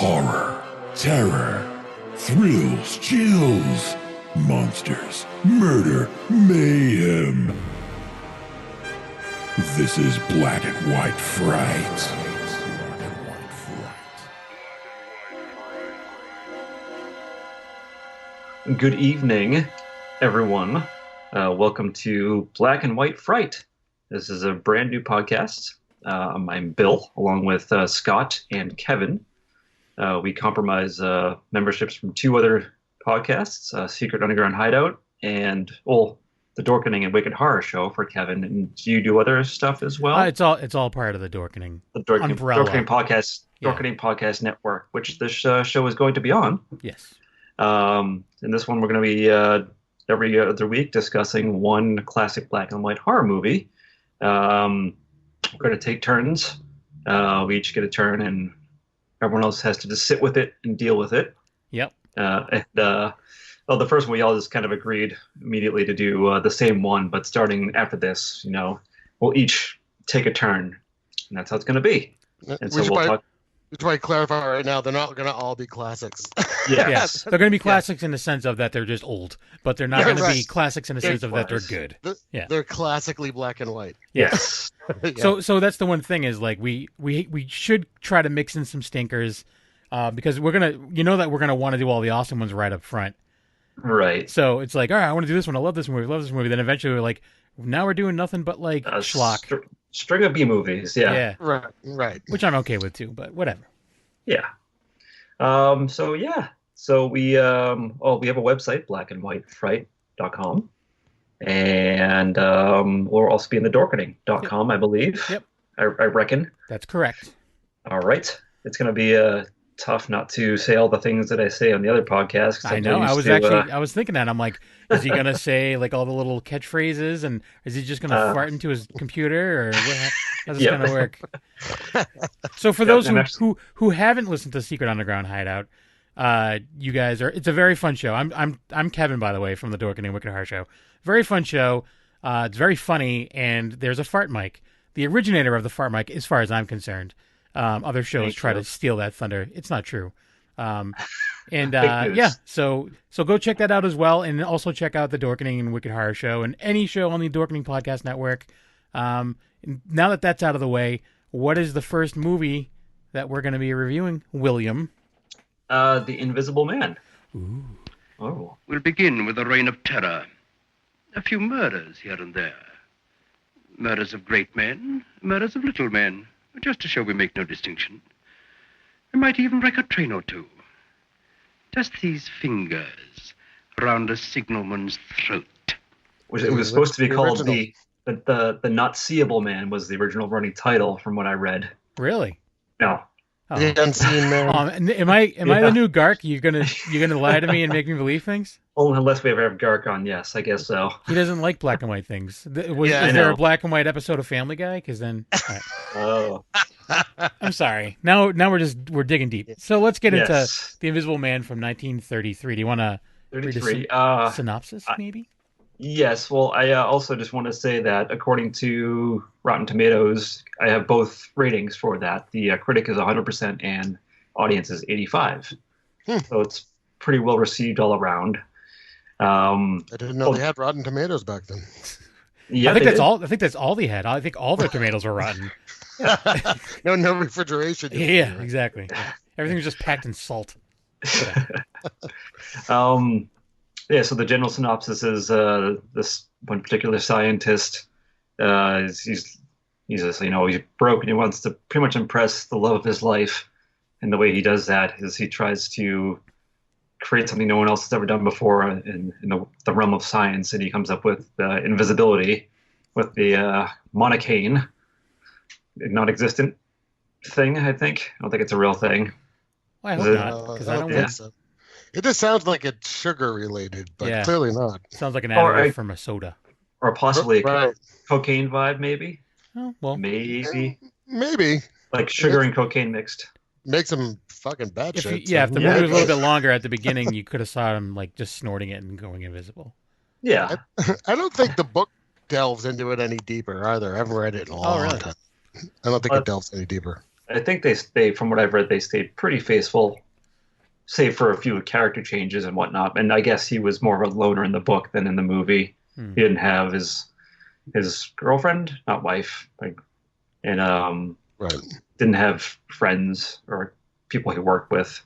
Horror, terror, thrills, chills, monsters, murder, mayhem. This is Black and White Fright. Good evening, everyone. Welcome to Black and White Fright. This is a brand new podcast. I'm Bill, along with Scott and Kevin. We compromise memberships from two other podcasts, Secret Underground Hideout and, the Dorkening and Wicked Horror Show for Kevin. And do you do other stuff as well? It's all part of the Dorkening. The Dorkening Podcast, Yeah. Dorkening Podcast Network, which this show is going to be on. Yes. In this one, we're going to be every other week discussing one classic black and white horror movie. We're going to take turns. We each get a turn, and everyone else has to just sit with it and deal with it. Yep. The first one we all just kind of agreed immediately to do the same one, but starting after this, we'll each take a turn, and that's how it's going to be. And so we'll talk. We should probably clarify right now, they're not going to all be classics. Yeah. Yes. They're going to be classics in the sense of that they're just old, but they're not going to be classics in the sense of that they're good. They're classically black and white. Yes. Yeah. So that's the one thing is like we should try to mix in some stinkers because we're going to, that we're going to want to do all the awesome ones right up front. Right. So it's like, all right, I want to do this one. I love this movie. Then eventually we're like, now we're doing nothing but like schlock. String of B movies. Yeah. Right. Which I'm okay with too, but whatever. Yeah. So we we have a website, blackandwhitefright.com, and we'll also be in the dorkening.com, I believe. Yep. I reckon. That's correct. All right. It's going to be tough not to say all the things that I say on the other podcasts. I know. I was thinking that. I'm like, is he going to say like all the little catchphrases, and is he just going to fart into his computer, or how's this going to work? So for those who haven't listened to Secret Underground Hideout, you guys it's a very fun show. I'm Kevin, by the way, from the Dorkening and Wicked Horror Show. Very fun show. It's very funny, and there's a fart mic. The originator of the fart mic, as far as I'm concerned. Other shows try to steal that thunder. It's not true. So go check that out as well, and also check out the Dorkening and Wicked Horror Show and any show on the Dorkening Podcast Network. Now that that's out of the way, what is the first movie that we're going to be reviewing, William? The Invisible Man. Ooh. Oh. We'll begin with a reign of terror. A few murders here and there. Murders of great men, murders of little men. Just to show we make no distinction. We might even wreck a train or two. Just these fingers around a signalman's throat. It was supposed to be called the Not Seeable Man was the original running title from what I read. Really? No. Oh. The Unseen Man. Am I the new Gark? You're gonna lie to me and make me believe things? Only unless we ever have Gark on, yes, I guess so. He doesn't like black and white things. Is I there know. a black and white episode of Family Guy? Because then, all right. Oh. I'm sorry. Now we're digging deep. So let's get into Yes. The Invisible Man from 1933. Do you want to read 33. a synopsis, maybe? Yes, well, I also just want to say that according to Rotten Tomatoes, I have both ratings for that. The critic is 100% and audience is 85. So it's pretty well received all around. I didn't know they had Rotten Tomatoes back then. Yeah, I think that's did. all. I think that's all they had. I think all their tomatoes were rotten. No refrigeration. Yeah, exactly. Yeah. Everything was just packed in salt. So the general synopsis is this one particular scientist. He's broke and he wants to pretty much impress the love of his life, and the way he does that is he tries to create something no one else has ever done before in the realm of science, and he comes up with invisibility with the monocane, non-existent thing. I don't think it's a real thing. Well, I hope not, because I don't think want. so. It just sounds like it's sugar related, but Yeah. clearly not. Sounds like an Or additive I- from a soda. Or possibly Right. a cocaine vibe, maybe. Oh, well, Maybe Maybe. like sugar and cocaine mixed. Make some fucking bad if shit. the movie Yeah. was a little bit longer at the beginning, you could have saw him like just snorting it and going invisible. Yeah. I don't think the book delves into it any deeper either. I haven't read it in a long really? time. I don't think it delves any deeper. I think they from what I've read, they stayed pretty faithful, save for a few character changes and whatnot. And I guess he was more of a loner in the book than in the movie. He didn't have his girlfriend, not wife, like, and Right. didn't have friends or people he worked with.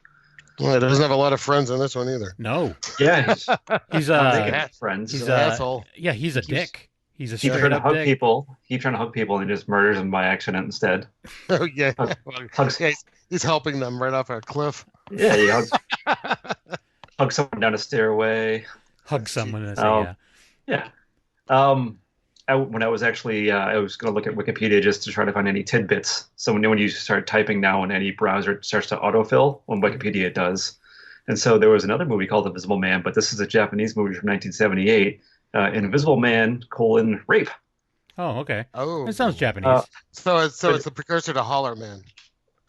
Well, he doesn't have a lot of friends in this one either. No. Yeah, He's friends. He's an asshole. Yeah, he's a dick. He's a Keep straight trying to up hug dick. people. Keep trying to hug people, and he just murders them by accident instead. Oh yeah. Hugs. Yeah, he's helping them right off a cliff. Yeah, he hugs someone down a stairway. Hug someone and say, Yeah. When I was actually, I was going to look at Wikipedia just to try to find any tidbits. So when you start typing now in any browser, it starts to autofill when Wikipedia does. And so there was another movie called Invisible Man, but this is a Japanese movie from 1978. Invisible Man, rape. Oh, okay. Oh, It sounds Japanese. so it's the precursor to Holler Man.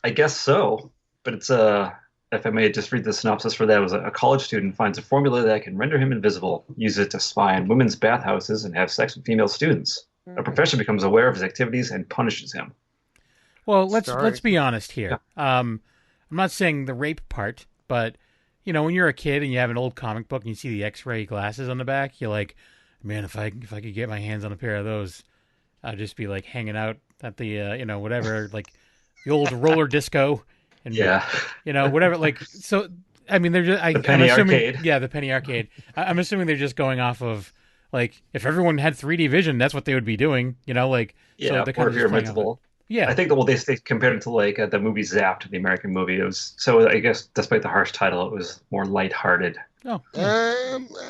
I guess so, but it's if I may just read the synopsis for that, it was a college student finds a formula that can render him invisible, uses it to spy on women's bathhouses and have sex with female students. A professor becomes aware of his activities and punishes him. Well, let's be honest here. I'm not saying the rape part, but when you're a kid and you have an old comic book and you see the X-ray glasses on the back, you're like, man, if I could get my hands on a pair of those, I'd just be like hanging out at the whatever, like the old roller disco. And, whatever. Like, so, I mean, they're just, the penny arcade. Yeah, the penny arcade. I'm assuming they're just going off of, like, if everyone had 3D vision, that's what they would be doing, like. Yeah, so or if you're invincible. Yeah. I think that they compared it to, like, the movie Zapped, the American movie. It was, so I guess, despite the harsh title, it was more lighthearted. Oh.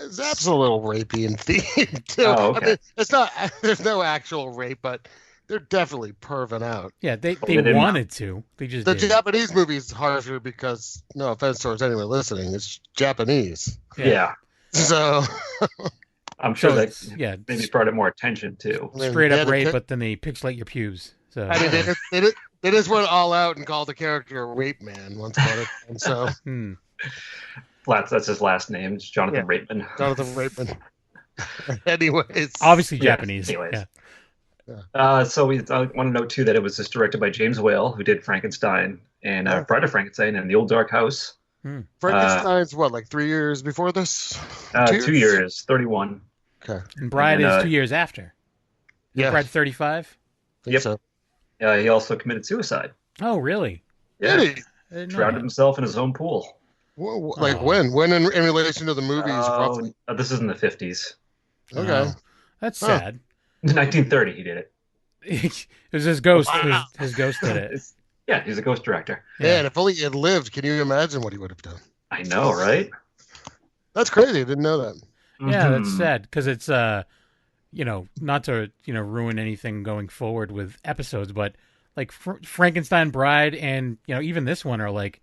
Zapp's a little rapey in theme, too. Oh, okay. I mean, it's not, there's no actual rape, but they're definitely perving out. Yeah, they didn't. wanted to. They just The didn't. Japanese movie is harsher because, no offense towards anyone listening, it's Japanese. Yeah. So I'm sure So that maybe brought it more attention, too. straight up rape, but then they pixelate your pubes. So I mean, they just went all out and called the character a rape man once upon a time. So That's his last name. It's Jonathan Rapeman. Jonathan Rapeman. Anyways, obviously Japanese. Anyways. Yeah. So I want to note too that it was just directed by James Whale, who did Frankenstein and Bride of Frankenstein and The Old Dark House. Frankenstein's like 3 years before this? 2 years, 31. Okay. And Bride is 2 years after. Yeah. Bride 35. Yep. So. He also committed suicide. Oh, really? Yeah. Did he? Drowned himself in his own pool. Well, when? When in relation to the movies? Roughly? This is in the 50s. Okay. That's sad. In 1930, he did it. It was his ghost. His ghost did it. Yeah, he's a ghost director. Yeah, and if only he had lived, can you imagine what he would have done? I know, right? That's crazy. I didn't know that. Yeah, that's sad because it's not to ruin anything going forward with episodes, but like Frankenstein, Bride, and even this one are like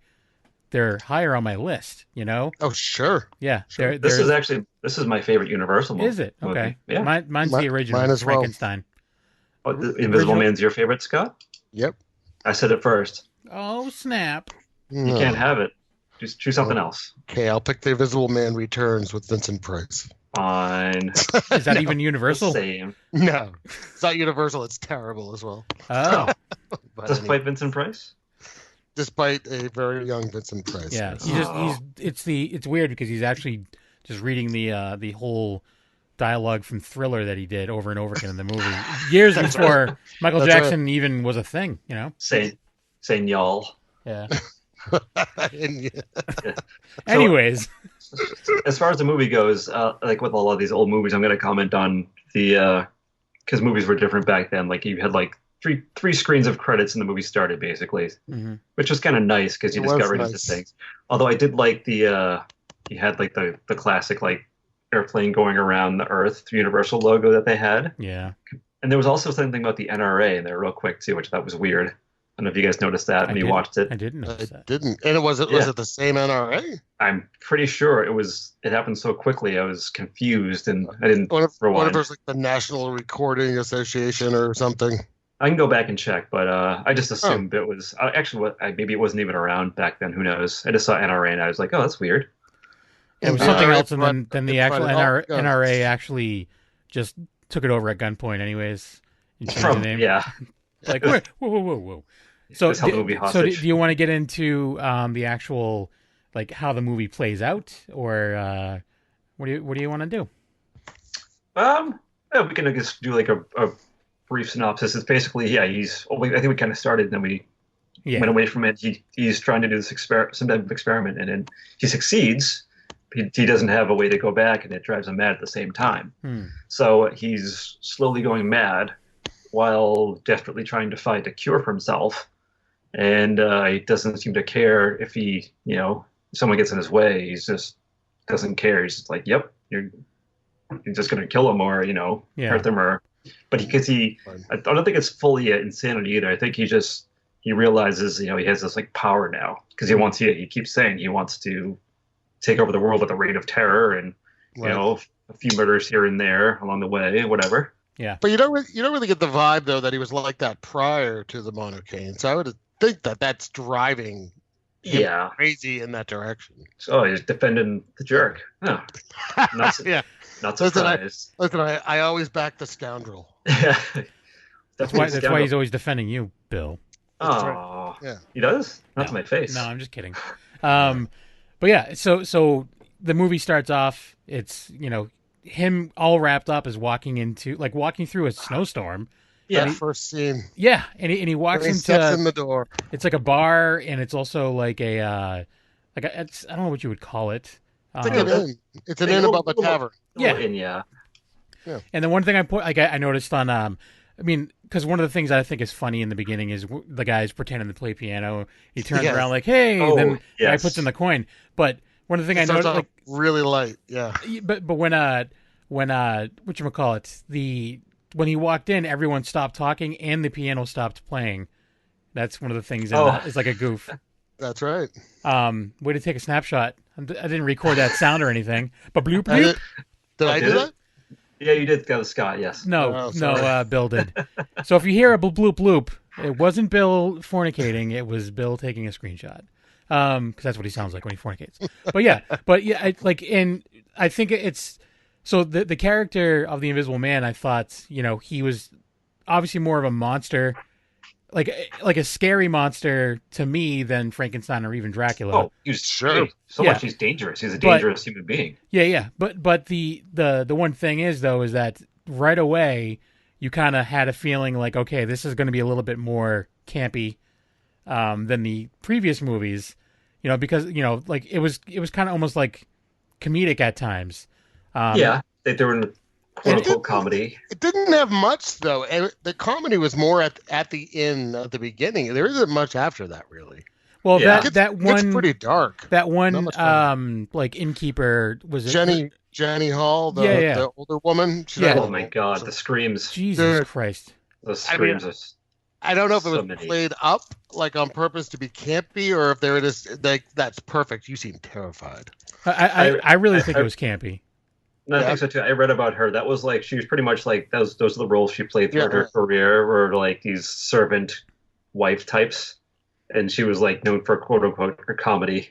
they're higher on my list. Oh, sure. Yeah, Sure. This is my favorite Universal movie. Is it? Okay. Yeah. Mine's the original. Mine as well. Frankenstein. Oh, the Invisible Man's your favorite, Scott? Yep. I said it first. Oh snap! You can't have it. Just choose something else. Okay, I'll pick The Invisible Man Returns with Vincent Price. Fine. Is that even Universal? Same. No, it's not Universal. It's terrible as well. Oh. But Despite Vincent Price? Despite a very young Vincent Price. Yeah, yes. it's weird because he's actually just reading the whole dialogue from Thriller that he did over and over again in the movie years before Michael Jackson even was a thing. Saying y'all. Yeah. Yeah. Anyways, as far as the movie goes, like with a lot of these old movies, I'm going to comment on the because movies were different back then. Like you had like three screens of credits and the movie started basically, which was kind of nice because you just got rid of the things. Although I did like the you had like the classic like airplane going around the Earth Universal logo that they had. Yeah. And there was also something about the NRA in there real quick too, which I thought was weird. I don't know if you guys noticed that when you watched it. I didn't notice that. Didn't. And was it the same NRA? I'm pretty sure it happened so quickly I was confused and I didn't What if rewind. there's like the National Recording Association or something? I can go back and check, but I just assumed it was actually maybe it wasn't even around back then. Who knows? I just saw NRA and I was like, oh, that's weird. It was something else, and then the actual NRA actually just took it over at gunpoint, anyways. And changed the name. Yeah. Like, whoa. So, just held the movie so hostage. do you want to get into the actual, like, how the movie plays out, or what do you want to do? Yeah, we can just do like a brief synopsis. It's basically, yeah, I think we kind of started, and then we Yeah. went away from it. He's trying to do some type of experiment, and then he succeeds. He doesn't have a way to go back, and it drives him mad at the same time. So he's slowly going mad while desperately trying to find a cure for himself. And he doesn't seem to care if if someone gets in his way. He's just doesn't care. He's just like, yep, you're just going to kill him or, hurt them but I don't think it's fully insanity either. I think he realizes, he has this like power now because he keeps saying he wants to take over the world at the reign of terror and, a few murders here and there along the way, whatever. Yeah. But you don't really get the vibe though that he was like that prior to the monocaine. So I would think that that's driving him crazy in that direction. So he's defending the jerk. Oh, not surprised. Listen, I always back the scoundrel. Yeah. That's why he's always defending you, Bill. Oh, right. Yeah. He does? Not to my face. No, I'm just kidding. But yeah, so the movie starts off. It's him all wrapped up is walking through a snowstorm. Yeah, first scene. Yeah, and he walks into steps in the door. It's like a bar, and it's also like I don't know what you would call it. It's like an inn. It's an inn above a tavern. Yeah. And the one thing I noticed on because one of the things I think is funny in the beginning is the guy's pretending to play piano. He turns around like, "Hey," then the guy puts in the coin. But one of the things I noticed, like really light, yeah. But when whatchamacallit, when he walked in, everyone stopped talking and the piano stopped playing. That's one of the things. It's like a goof. That's right. Way to take a snapshot. I didn't record that sound or anything. But bloop bloop. Did I do that? Yeah, you did go, Scott. Yes. No, Bill did. So if you hear a bloop bloop bloop, it wasn't Bill fornicating. It was Bill taking a screenshot. Because that's what he sounds like when he fornicates. But yeah, I think it's so the character of the Invisible Man. I thought he was obviously more of a monster, like a scary monster to me than Frankenstein or even Dracula. Oh, he's sure much. He's dangerous. He's a dangerous human being. Yeah. But the one thing is that right away you kind of had a feeling like, okay, this is going to be a little bit more campy than the previous movies, because like it was kind of almost like comedic at times. They were in quote-unquote comedy. It didn't have much though, and the comedy was more at the end at the beginning. There isn't much after that really. Well, that one it's pretty dark. That one like innkeeper was Jenny Hall, the older woman. Oh my God, the screams! Jesus Christ, the screams! I don't know if it was played up like on purpose to be campy, or if there it is like that's perfect. You seem terrified. I really think it was campy. No, I think so too. I read about her. That was like she was pretty much like those are the roles she played throughout her career, were like these servant wife types, and she was like known for quote unquote her comedy.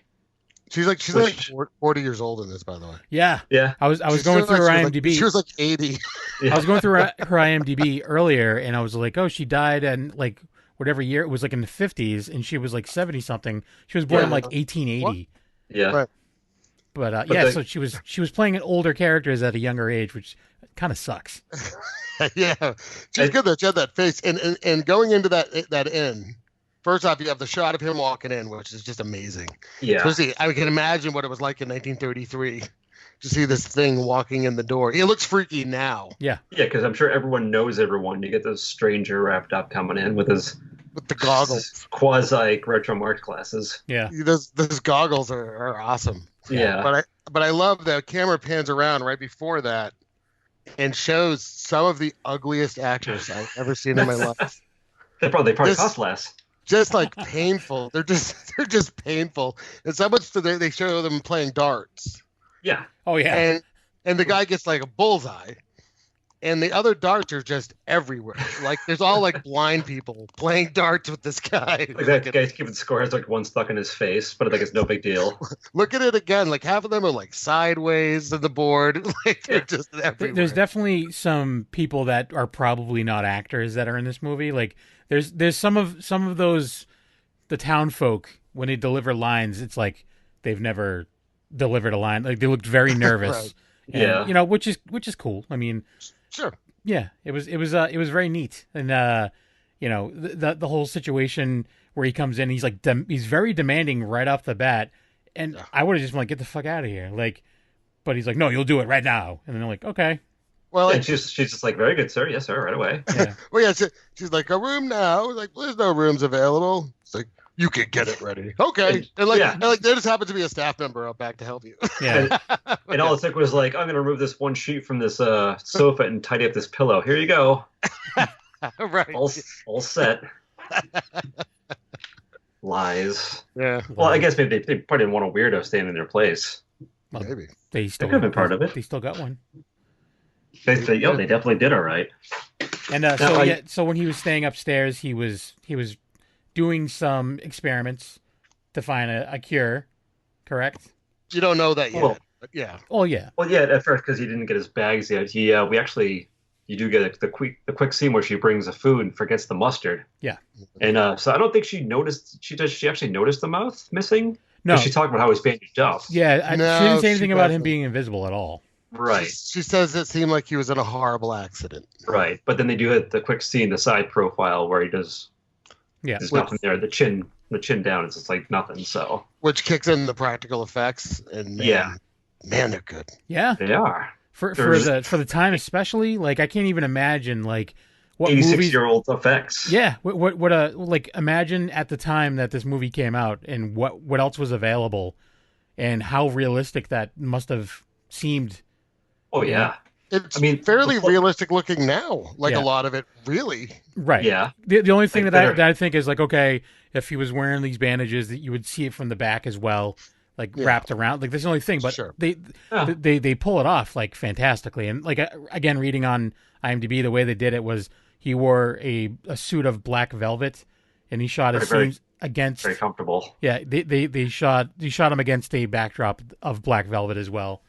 She's like 40 years old in this, by the way. Yeah. I was going through her IMDb. She was like 80. I was going through her IMDb earlier, and I was like, oh, she died in like whatever year it was, like in the 50s, and she was like 70 something. She was born in like 1880. What? Yeah. Right. But so she was playing older characters at a younger age, which kind of sucks. Yeah, she's good that she had that face, and going into that inn. First off, you have the shot of him walking in, which is just amazing. Yeah, especially I can imagine what it was like in 1933 to see this thing walking in the door. It looks freaky now. Yeah, because I'm sure everyone knows everyone. You get this stranger wrapped up coming in with the goggles, quasi Groucho Marx glasses. Yeah, those goggles are awesome. Yeah, but I love the camera pans around right before that and shows some of the ugliest actors I've ever seen in my life. They probably cost less. Just like painful. They're just painful. And so much they show them playing darts. Yeah. Oh yeah. And the guy gets like a bullseye. and the other darts are just everywhere. Like there's all like blind people playing darts with this guy. Like that guy's keeping score has like one stuck in his face, but I think it's no big deal. Look at it again. Like half of them are like sideways in the board. Like they're just everywhere. There's definitely some people that are probably not actors that are in this movie. Like there's some of those, the town folk, when they deliver lines, it's like they've never delivered a line. Like they looked very nervous. Right. And, you know, which is cool. I mean, sure. Yeah, it was very neat. And you know, the whole situation where he comes in, he's like he's very demanding right off the bat, and I would have just been like, get the fuck out of here. Like, but he's like, no, you'll do it right now. And then they're like, okay. Well, and she's just like, very good, sir. Yes, sir, right away. Yeah. Well, yeah, she's like, a room now. Like, well, there's no rooms available. It's like, you can get it ready. Okay. And like there just happens to be a staff member out back to help you. Yeah. And all it took was like, I'm going to remove this one sheet from this sofa and tidy up this pillow. Here you go. Right. All set. Lies. Yeah. Well, I guess maybe they probably didn't want a weirdo staying in their place. Well, maybe. They still could have been part of it. They still got one. They definitely did all right. And so when he was staying upstairs, he was doing some experiments to find a cure, correct? You don't know that yet, well, but yeah. Oh yeah. Well, yeah, at first because he didn't get his bags yet. You do get the quick scene where she brings the food and forgets the mustard. Yeah. And so I don't think she noticed. She actually noticed the mouth missing. No. She talked about how he's bandaged up. Yeah, she didn't say anything about him being invisible at all. Right. She says it seemed like he was in a horrible accident. Right, but then they do the quick scene, the side profile where he does. Yeah. There's nothing there. The chin down. It's just like nothing. So. Which kicks in the practical effects, and man, they're good. Yeah. They are. For the time especially, like I can't even imagine like what 86-year-old effects. Yeah, what imagine at the time that this movie came out and what else was available, and how realistic that must have seemed. Oh yeah. It's fairly realistic looking now. Like a lot of it, really. Right. Yeah. The only thing that I think is like, okay, if he was wearing these bandages, that you would see it from the back as well, like wrapped around. Like that's the only thing. But they pull it off like fantastically. And like again, reading on IMDb, the way they did it was he wore a suit of black velvet, and he shot his scenes against very comfortable. Yeah. They shot him against a backdrop of black velvet as well.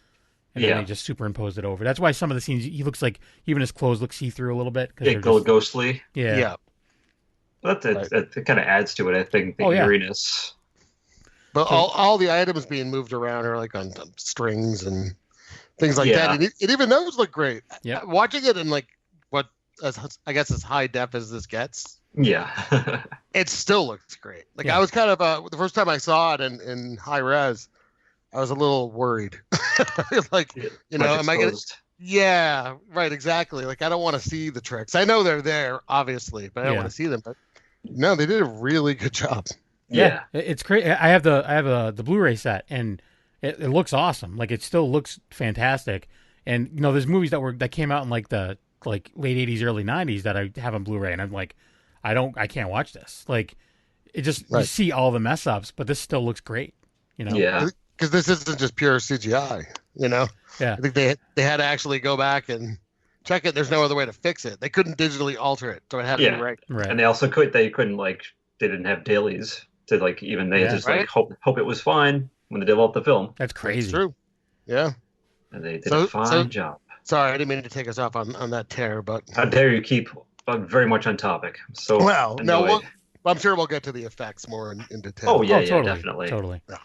And then they just superimposed it over. That's why some of the scenes, he looks like, even his clothes look see-through a little bit. Yeah, go ghostly. Yeah. But that kind of adds to it, I think, the eeriness. But all the items being moved around are like on strings and things like that. And even those look great. Yeah. Watching it in like I guess as high def as this gets. Yeah. It still looks great. Like I was kind of, the first time I saw it in high res, I was a little worried. Like, am I going to... Yeah, right, exactly. Like, I don't want to see the tricks. I know they're there, obviously, but I don't want to see them. But no, they did a really good job. Yeah. It's great. I have the Blu-ray set, and it looks awesome. Like, it still looks fantastic. And, there's movies that came out in, like, the late 80s, early 90s that I have on Blu-ray, and I'm like, I can't watch this. Like, it just, you see all the mess-ups, but this still looks great, Yeah. Because this isn't just pure CGI, Yeah. I think they had to actually go back and check it. There's no other way to fix it. They couldn't digitally alter it, so it had to be right. And they also couldn't like, they didn't have dailies to like, even they just like hope it was fine when they developed the film. That's crazy. That's true. Yeah. And they did a fine job. Sorry, I didn't mean to take us off on that tear, but how dare you keep very much on topic. So I'm sure we'll get to the effects more in detail. Oh yeah, totally, definitely. Totally. Yeah.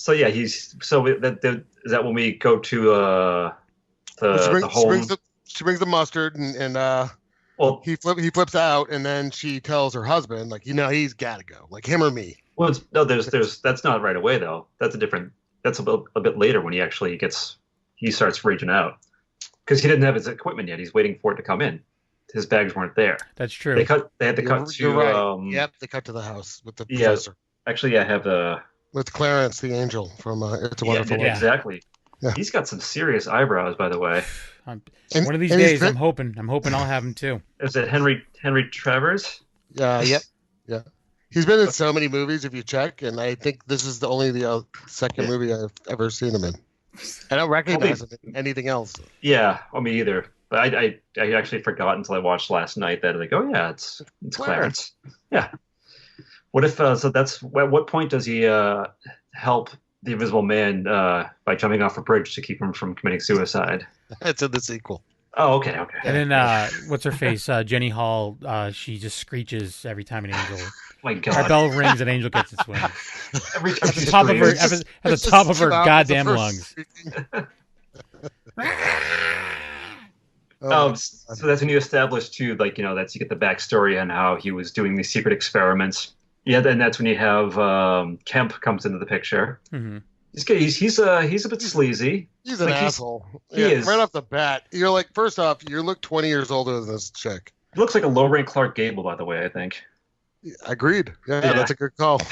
So yeah, is that when we go to the home? She brings the mustard and he flips out, and then she tells her husband like, he's got to go, like him or me. Well, that's not right away though. That's a bit later when he starts raging out because he didn't have his equipment yet. He's waiting for it to come in. His bags weren't there. That's true. They had to cut to. You're right. Yep, they cut to the house with the professor. Actually, I have the. With Clarence, the angel from It's a Wonderful Life. Exactly. Yeah. He's got some serious eyebrows, by the way. One of these days, I'm hoping I'll have him too. Is it Henry Travers? Yep. Yeah. He's been in so many movies, if you check, and I think this is the second movie I've ever seen him in. I don't recognize him in anything else. Yeah, me either. But I actually forgot until I watched last night that like, oh yeah, it's Clarence. Yeah. What if so? That's at what point does he help the Invisible Man by jumping off a bridge to keep him from committing suicide? That's in the sequel. Oh, okay. And then what's her face? Jenny Hall. She just screeches every time an angel. My God. Her bell rings, an angel gets its wings. Every time At the top of her goddamn lungs. So that's when you establish too, like, you know, that's you get the backstory on how he was doing these secret experiments. Yeah, and that's when you have Kemp comes into the picture. Mm-hmm. He's a bit sleazy. He's an asshole. He is right off the bat. You're like, first off, you look 20 years older than this chick. He looks like a low-rank Clark Gable, by the way. I think. Agreed. Yeah, that's a good call. He's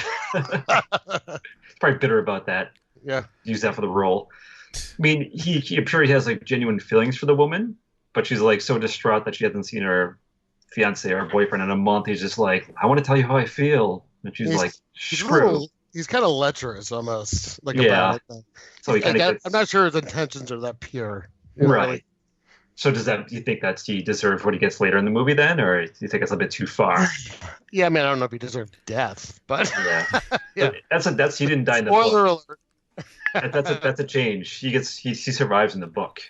probably bitter about that. Yeah, use that for the role. I mean, I'm sure he has like genuine feelings for the woman, but she's like so distraught that she hasn't seen her fiance or boyfriend in a month. He's just like, I want to tell you how I feel, and she's like, screw. He's kind of lecherous almost. Like yeah. About so he kind of. I'm not sure his intentions are that pure. Right. Really. So do you think he deserves what he gets later in the movie then, or do you think it's a bit too far? Yeah, I mean, I don't know if he deserved death, but yeah, yeah. That's he didn't die in the Spoiler book. alert. That's a change. He survives in the book.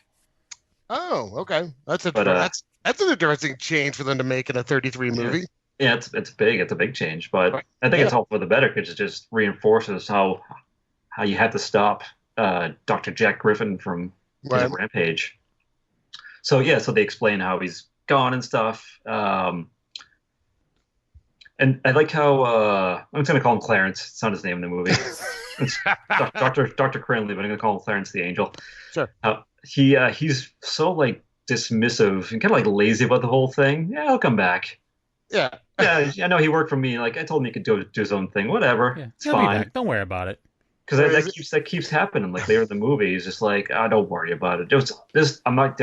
Oh, okay. That's an interesting change for them to make in a 33 movie. Yeah, it's big. It's a big change, but I think it's all for the better because it just reinforces how you have to stop Dr. Jack Griffin from his rampage. So so they explain how he's gone and stuff. And I like how I'm just gonna call him Clarence. It's not his name in the movie. It's Dr. Cranley, but I'm gonna call him Clarence the Angel. Sure. He's so like dismissive and kind of like lazy about the whole thing. Yeah, I'll come back. Yeah. Yeah, I know he worked for me. Like I told him he could do his own thing. Whatever. Yeah, it's fine. Don't worry about it. Because that keeps happening. Like later in the movie, he's just like, don't worry about it. I'm not.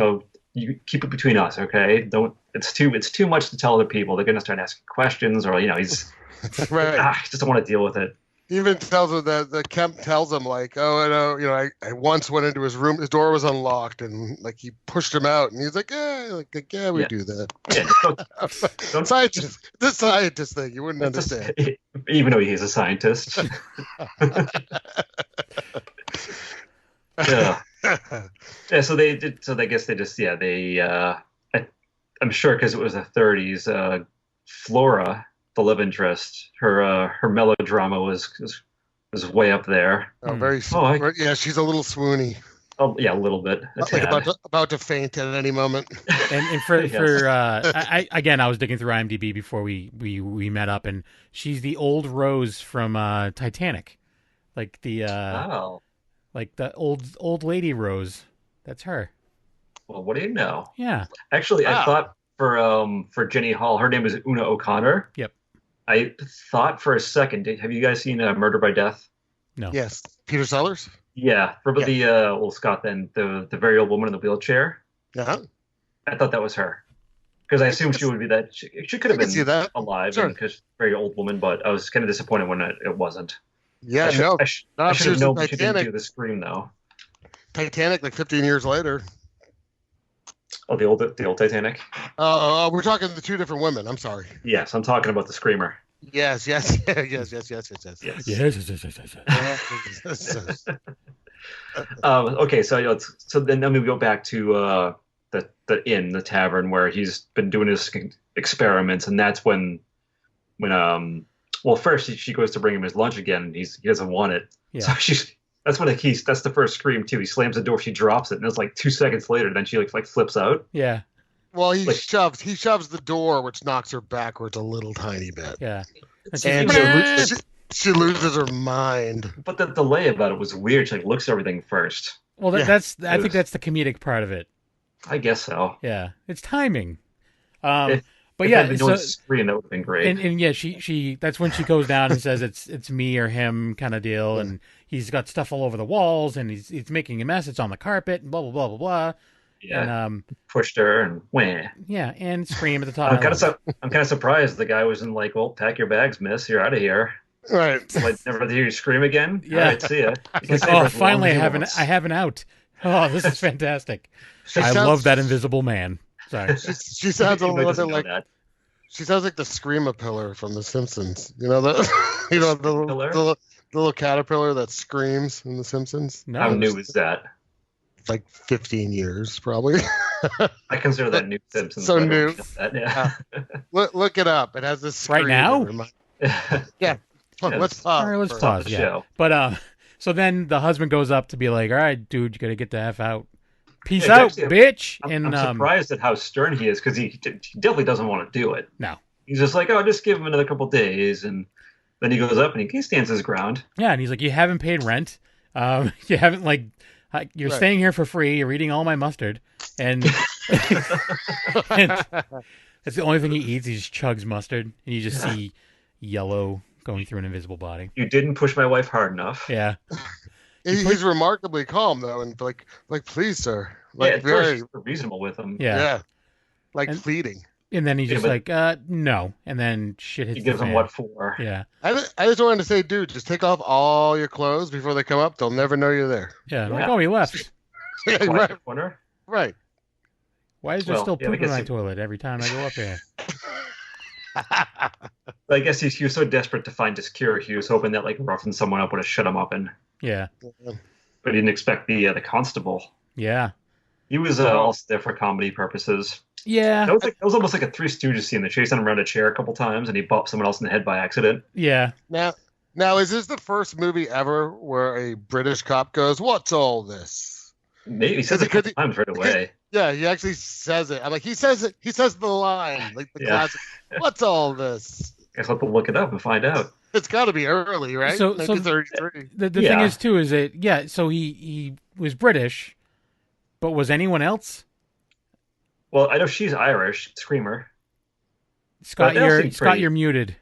You keep it between us, okay? Don't. It's too much to tell other people. They're gonna start asking questions, or he's right. He just don't want to deal with it. He even tells him that the Kemp tells him like, oh, I once went into his room, his door was unlocked, and like he pushed him out, and he's like, we do that. Yeah, don't scientist, the scientist thing, you wouldn't understand. Even though he's a scientist. Yeah. Yeah, so they did. So I guess they just I'm sure because it was the 30s. Flora, the love interest, her melodrama was way up there. Oh, very. Yeah, she's a little swoony. Oh yeah, a little bit. Like about to faint at any moment. And for I was digging through IMDb before we met up, and she's the old Rose from Titanic, like the like the old lady Rose. That's her. Well, what do you know? Yeah. Actually, I thought for Jenny Hall, her name is Una O'Connor. Yep. I thought for a second. Have you guys seen Murder by Death? No. Yes. Peter Sellers. Yeah, the old Scott, then the very old woman in the wheelchair. Yeah. I thought that was her because I assumed she would be that. She could have been alive because very old woman, but I was kind of disappointed when it wasn't. Yeah, I should have known she didn't do the scream though. Titanic, like 15 years later. Oh, the old Titanic. We're talking the two different women. I'm sorry. Yes, I'm talking about the screamer. Yes. Okay, so then we go back to the tavern where he's been doing his experiments, and that's when first she goes to bring him his lunch again, and he doesn't want it. Yeah. So that's the first scream too. He slams the door, she drops it, and it's like 2 seconds later, then she like flips out. Yeah. Well, he shoves the door, which knocks her backwards a little tiny bit. Yeah. And she loses her mind. But the delay about it was weird. She looks at everything first. Well, I think that's the comedic part of it. I guess so. Yeah, it's timing. But scream, that would have been great. And yeah, she that's when she goes down and says it's me or him kind of deal, and he's got stuff all over the walls, and he's making a mess. It's on the carpet, and blah blah blah blah blah. Yeah, and pushed her and wham. Yeah, and scream at the top. I'm kind of surprised the guy wasn't like, "Well, pack your bags, miss. You're out of here." Right. Like never to hear you scream again. Yeah. All right, see ya. Finally, I have an out. Oh, this is fantastic. I love that invisible man. Sorry. She sounds a little bit like that. She sounds like the Scream-a-Pillar from The Simpsons. You know the little caterpillar that screams in The Simpsons. No. How new is that? Like 15 years, probably. I consider that new Simpsons. So new. Yeah. Look it up. It has this scream right now. Yeah. Let's pause. All right, let's pause. Yeah. Show. But so then the husband goes up to be like, "All right, dude, you gotta get the F out. Peace out, bitch." I'm surprised at how stern he is because he definitely doesn't want to do it. No. He's just like, "Oh, just give him another couple days," and then he goes up and he stands his ground. Yeah, and he's like, "You haven't paid rent. You haven't you're staying here for free. You're eating all my mustard, and, and that's the only thing he eats. He just chugs mustard, and you just see yellow going through an invisible body. You didn't push my wife hard enough." Yeah. He's remarkably calm though, and like, please, sir. Like, very reasonable with him. Yeah. Like pleading. And then he's just like, no. And then shit hits. He gives him what for? Yeah. I just wanted to say, dude, just take off all your clothes before they come up. They'll never know you're there. Yeah. Like, oh, he left. Right. Why is there still poop in my toilet every time I go up there? I guess he was so desperate to find his cure. He was hoping that roughing someone up would have shut him up, yeah. But he didn't expect the constable. Yeah. He was also there for comedy purposes. Yeah. That was almost like a Three Stooges scene. They chased him around a chair a couple times, and he bopped someone else in the head by accident. Yeah. Now, is this the first movie ever where a British cop goes, "What's all this?" Maybe he says it a couple times right away. Yeah, he actually says it. I'm like, he says it. He says the line, like the classic. "What's all this?" I guess I'll have to look it up and find out. It's got to be early, right? So 1933. The thing is too is that so he was British, but was anyone else? Well, I know she's Irish, Screamer. Scott, you're muted.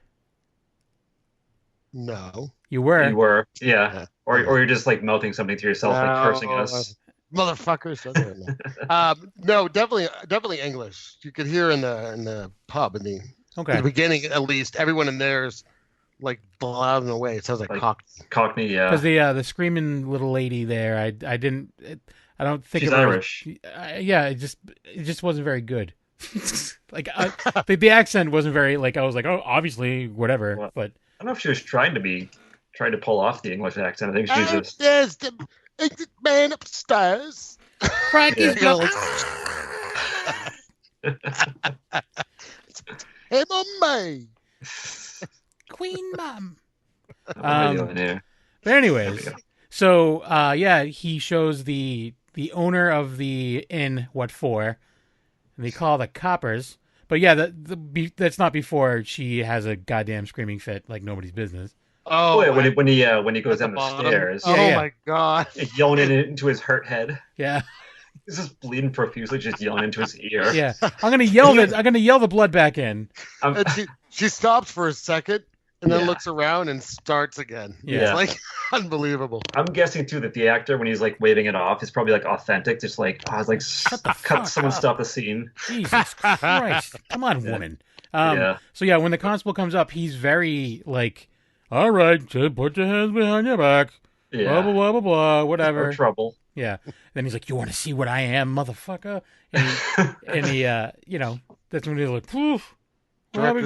No. You were. You were, yeah. Or you're just mouthing something to yourself, cursing us. Motherfuckers. No, definitely English. You could hear in the pub in the beginning at least. Everyone in there's blabbing away. It sounds like Cockney. Cockney, yeah. Because the screaming little lady there, I don't think she's Irish. It just wasn't very good. The accent wasn't very I was like, oh, obviously whatever. Well, but I don't know if she was trying to pull off the English accent. I think she was just. There's the man upstairs. Frankie's Hey, Mummy. Queen Mum. What am I doing here? But anyways, so he shows the owner of the inn what for, and they call the coppers. But yeah, that's not before she has a goddamn screaming fit like nobody's business. Oh, yeah, when he goes down the stairs. My god! Yelling into his hurt head. Yeah. He's just bleeding profusely, just yelling into his ear. Yeah, I'm gonna yell the blood back in. And she stops for a second and then looks around and starts again. Yeah, it's unbelievable. I'm guessing too that the actor, when he's waving it off, is probably authentic. Just someone stop the scene. Jesus Christ! Come on, woman. So when the constable comes up, he's very all right, put your hands behind your back. Yeah. Blah blah blah blah blah. Whatever. No trouble. Yeah. Then he's like, "You want to see what I am, motherfucker?" And he that's when he's like, "Poof. How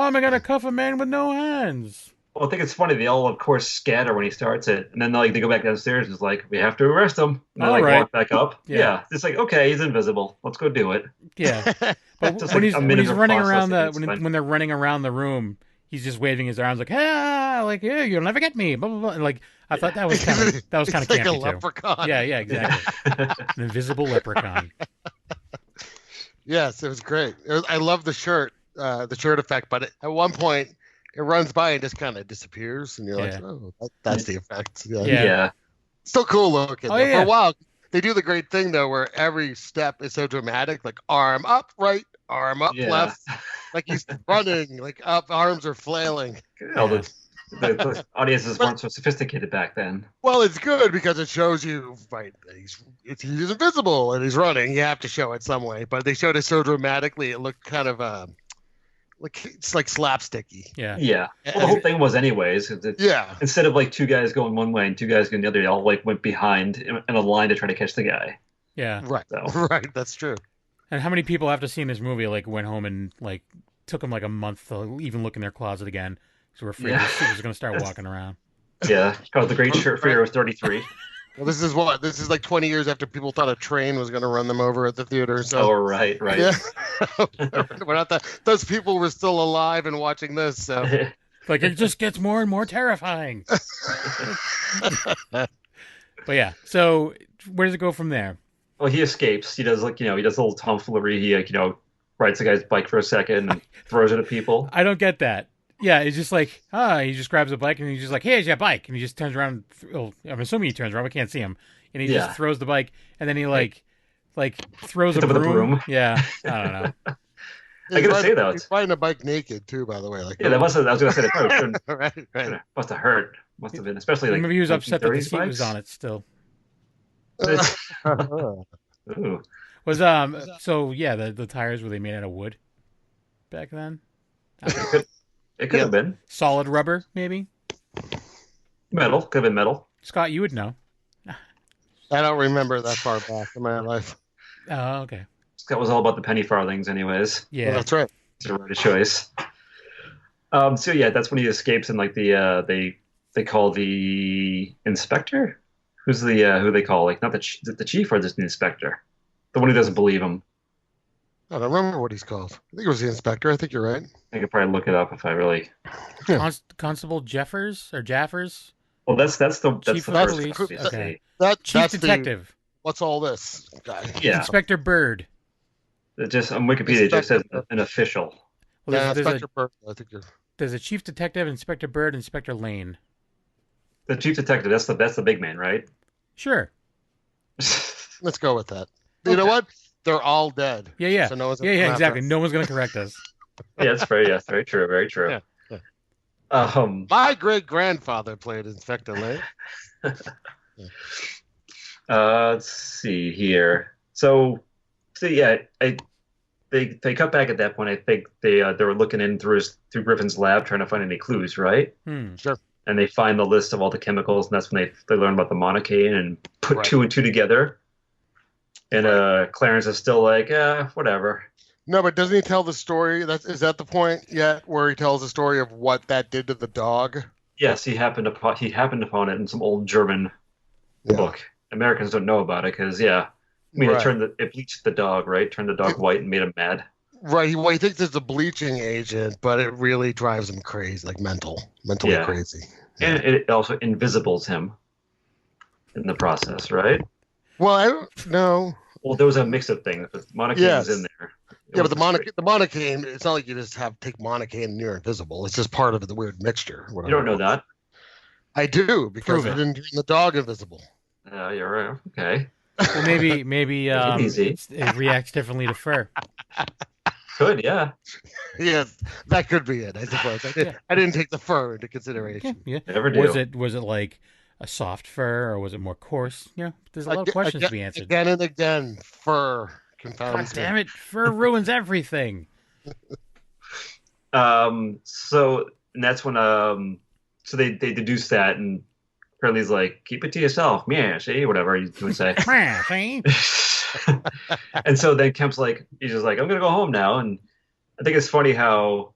am I gonna cuff a man with no hands?" Well, I think it's funny. They all, of course, scatter when he starts it, and then they go back downstairs. And it's like, we have to arrest him. And they walk back up. Yeah. It's okay, he's invisible. Let's go do it. Yeah. But when he's running around when they're running around the room, he's just waving his arms yeah, you'll never get me. Blah blah blah. And I thought that was kind of campy a leprechaun. Yeah, exactly. An invisible leprechaun. Yes, it was great. I love the shirt effect, but at one point it runs by and just kind of disappears, and you're like, oh, that's the effect. Yeah. Still cool looking. Oh, yeah. For a while, they do the great thing though, where every step is so dramatic, arm up right, arm up left, he's running, up, arms are flailing. The audiences weren't so sophisticated back then. Well, it's good because it shows you, he's invisible and he's running. You have to show it some way, but they showed it so dramatically, it looked kind of Like it's like slapsticky. Yeah. Yeah. Well, the whole thing was anyways. Yeah. Instead of like two guys going one way and two guys going the other, they all like went behind in a line to try to catch the guy. Yeah. Right. So. Right. That's true. And how many people after seeing this movie like went home and like took them like a month to even look in their closet again because we're afraid this was going to start walking around. Yeah. Called The Great Fear of 33. Well, this is like 20 years after people thought a train was going to run them over at the theater. So. Oh, right. Yeah. We're not that. Those people were still alive and watching this. So. Like it just gets more and more terrifying. But yeah, so where does it go from there? Well, he escapes. He does he does a little tomfoolery. He rides the guy's bike for a second and throws it at people. I don't get that. Yeah, it's just like, he just grabs a bike and he's just like, hey, here's your bike. And he just turns around. I'm assuming he turns around. We can't see him. And he just throws the bike. And then he like throws a broom. Yeah, I don't know. I gotta say though, he's riding a bike naked too. By the way, like that must have. I was gonna say that right. Must have hurt. Must have been, especially like. Maybe he was upset that the seat bikes. was on it still. Ooh. Was so yeah, the tires, were they made out of wood back then? It could have been solid rubber, maybe. Metal, could have been metal. Scott, you would know. I don't remember that far back in my life. Oh, okay. Scott was all about the penny farthings, anyways. Yeah, well, that's right. It's a right choice. So yeah, that's when he escapes, and like they call the inspector. Who's who they call? Like not the chief or just the inspector, the one who doesn't believe him. I don't remember what he's called. I think it was the inspector. I think you're right. I could probably look it up if I really. Constable Jeffers or Jaffers. Well, that's the Chief the of first. Police. Okay. Chief Chief Detective. What's all this guy? Yeah. Inspector Bird. It just on Wikipedia it just says an official. Well, Inspector Bird. I think you're. There's a Chief Detective, Inspector Bird, Inspector Lane. The chief detective. That's the big man, right? Sure. Let's go with that. You know what? They're all dead. Yeah. So no one's Exactly. No one's going to correct us. Yeah, that's very true. Very true. Yeah. My great grandfather played Inspector Lane. Let's see here. So yeah, they cut back at that point. I think they were looking in through Griffin's lab trying to find any clues, right? Sure. And they find the list of all the chemicals, and that's when they learn about the monocaine and put two and two together. And Clarence is still like, whatever. No, but doesn't he tell the story? Is that the point yet, where he tells the story of what that did to the dog? Yes, he happened upon it in some old German book. Americans don't know about it because it bleached the dog, right? Turned the dog white and made him mad. Right. He thinks it's a bleaching agent, but it really drives him crazy, like mentally crazy. And it also invisibles him in the process, right? Well, I don't know. Well, there was a mix of things, but monocaine's in there. But the monocaine, it's not like you just take monocaine and you're invisible. It's just part of the weird mixture. You don't know that? I do, because I didn't turn the dog invisible. You're right. Okay. Well, maybe it reacts differently to fur. Could, yeah. Yes, that could be it, I suppose. I didn't take the fur into consideration. Yeah. Never do. Was it like a soft fur, or was it more coarse? There's a lot of questions to be answered. Again and again, fur confounds God damn it, fur ruins everything. So and that's when so they deduce that, and Curly's like, keep it to yourself, yeah, see, whatever you would say. And so then Kemp's like, he's just like, I'm gonna go home now. And I think it's funny how,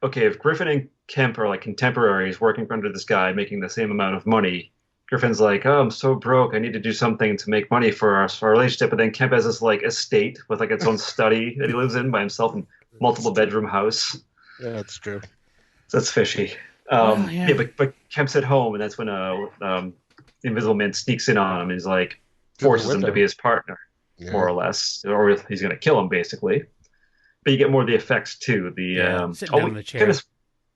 okay, if Griffin and Kemp are like contemporaries working under this guy making the same amount of money, Griffin's like, oh, I'm so broke, I need to do something to make money for our relationship. But then Kemp has this like estate with like its own study that he lives in by himself, in multiple bedroom house. Yeah, that's true. So that's fishy. But Kemp's at home, and that's when the Invisible Man sneaks in on him and he's like, forces him to be his partner, more or less, or he's going to kill him basically. But you get more of the effects too. Sitting down in the chair.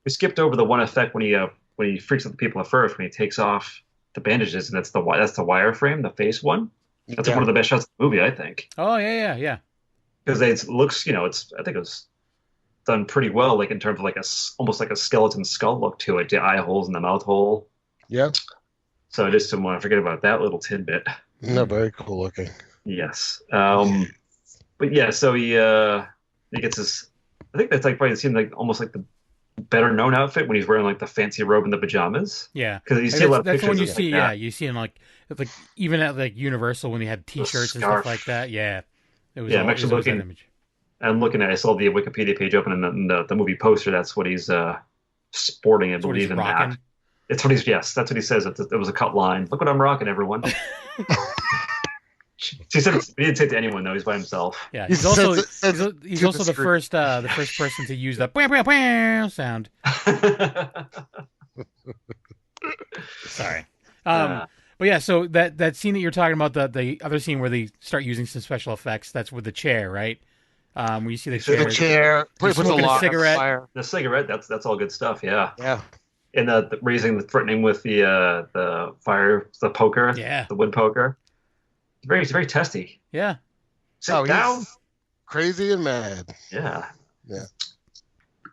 We skipped over the one effect when he freaks out the people at first, when he takes off the bandages, and that's the wireframe, the face one. That's one of the best shots of the movie, I think. Oh yeah. Because it looks, I think it was done pretty well, like in terms of like almost like a skeleton skull look to it, the eye holes and the mouth hole. Yeah. So I just didn't want to forget about that little tidbit. No, very cool looking. Yes. But yeah, so he gets his I think that's like probably seemed like almost like the better known outfit when he's wearing like the fancy robe and the pajamas. Yeah, because you like, see a lot of that's the one pictures you of see. like Yeah, that. you see in like it's like even at like Universal when they had T-shirts and stuff Scarf. like that. Yeah, it was Yeah, I'm all it actually was that looking. image. I'm looking at. I saw the Wikipedia page open and the movie poster. That's what he's sporting, I That's what he's believe, in that. rocking. It's what he's yes, that's what he says. It was a cut line. Look what I'm rocking, everyone. He said he didn't say it to anyone though. He's by himself. Yeah, He he's also says it he's to also the screen. the first person to use the bam bam bam sound. Sorry. Uh, But yeah, so that scene that you're talking about, the other scene where they start using some special effects, that's with the chair, right? Where you see the see chair. the chair. Puts a smoking a lot cigarette. on fire. the cigarette. That's all good stuff. Yeah. Yeah. And raising the threatening with the fire, the poker, Yeah. the wood poker. It's very testy. Yeah. Sit down. He's crazy and mad. Yeah. Yeah.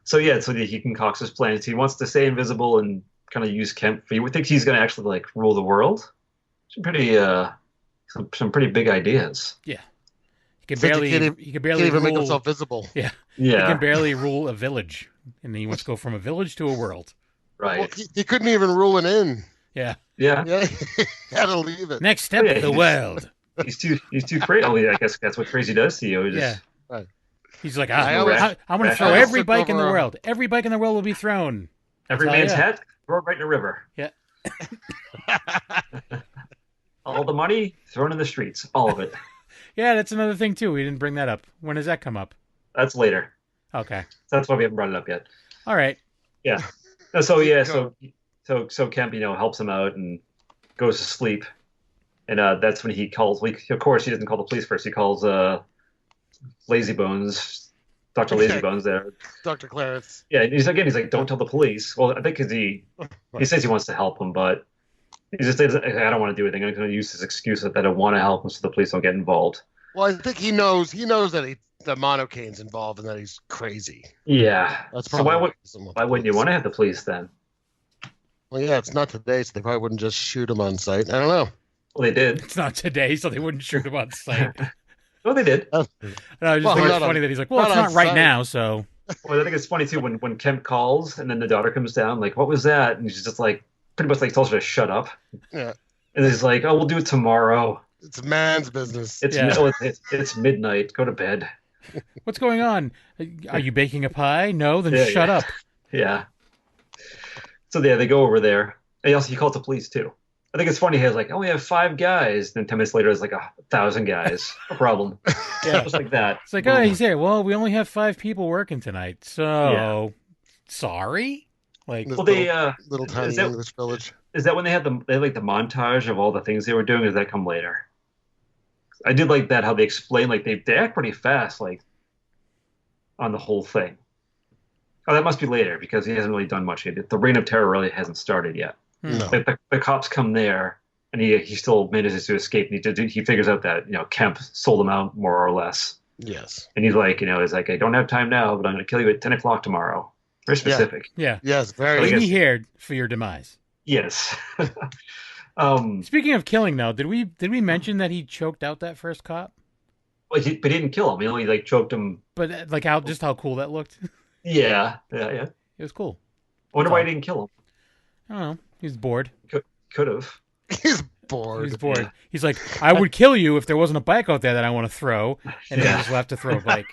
So he concocts his plans. He wants to stay invisible and kind of use Kemp. You would think he's going to actually like rule the world. Some pretty big ideas. Yeah. He can barely Can't even make himself visible. Yeah. Yeah. He can barely rule a village, and then he wants to go from a village to a world. Right. Well, he couldn't even rule an inn. Yeah. Yeah. Yeah, he had to leave it. Next step, Yeah, the world. He's too crazy. Oh, yeah, I guess that's what crazy does to you. Yeah. Right. He's like, I I'm always- going to throw I every took bike in the over, world. Every bike in the world will be thrown. Every That's how- man's yeah. hat, throw it right in a river. Yeah. All the money thrown in the streets. All of it. Yeah, that's another thing too. We didn't bring that up. When does that come up? That's later. Okay. That's why we haven't brought it up yet. All right. Yeah. So Kemp, helps him out and goes to sleep, and that's when he calls. Of course, he doesn't call the police first. He calls Lazy Bones, Dr. Lazy Bones there. Dr. Clarence. Yeah, and he's like, don't tell the police. Well, I think because he says he wants to help him, but he just says, I don't want to do anything. I'm going to use this excuse that I don't want to help him, so the police don't get involved. Well, I think he knows that the monocaine's involved and that he's crazy. Yeah. That's So probably why wouldn't you want to have the police then? Well, yeah, it's not today, so they probably wouldn't just shoot him on sight. I don't know. Well, they did. It's not today, so they wouldn't shoot him on sight. No, they did. And I just think it's funny that he's like, well, it's not right now, so. Well, I think it's funny too when Kemp calls and then the daughter comes down, like, what was that? And she's just like, pretty much like tells her to shut up. Yeah. And he's like, oh, we'll do it tomorrow. It's a man's business. It's midnight. Go to bed. What's going on? Are you baking a pie? No, then shut up. Yeah. So yeah, they go over there. And he calls the police too. I think it's funny. He has like, oh, we have 5 guys. Then 10 minutes later, it's like 1,000 guys. No problem. Yeah. Just like that. It's like, oh, he's here. Well, we only have 5 people working tonight, so sorry. Like, This Well, they little tiny is that- English village. is that when they had the montage of all the things they were doing? Or does that come later? I did like that how they explain, like they act pretty fast, like on the whole thing. Oh, that must be later because he hasn't really done much yet. The Reign of Terror really hasn't started yet. No. Like the cops come there, and he still manages to escape. And he figures out that Kemp sold him out more or less. Yes. And he's like, he's like, I don't have time now, but I'm going to kill you at 10 o'clock tomorrow. Very specific. yeah. Yes. I Very. Leave guess- me here for your demise. Yes. Speaking of killing, though, did we mention that he choked out that first cop? But he didn't kill him. He only like choked him. But like just how cool that looked. Yeah. It was cool. I wonder why he didn't kill him. I don't know. He was bored. Could have. He's bored. He was bored. Yeah. He's like, I would kill you if there wasn't a bike out there that I want to throw, and then Yeah. he just left to throw a bike.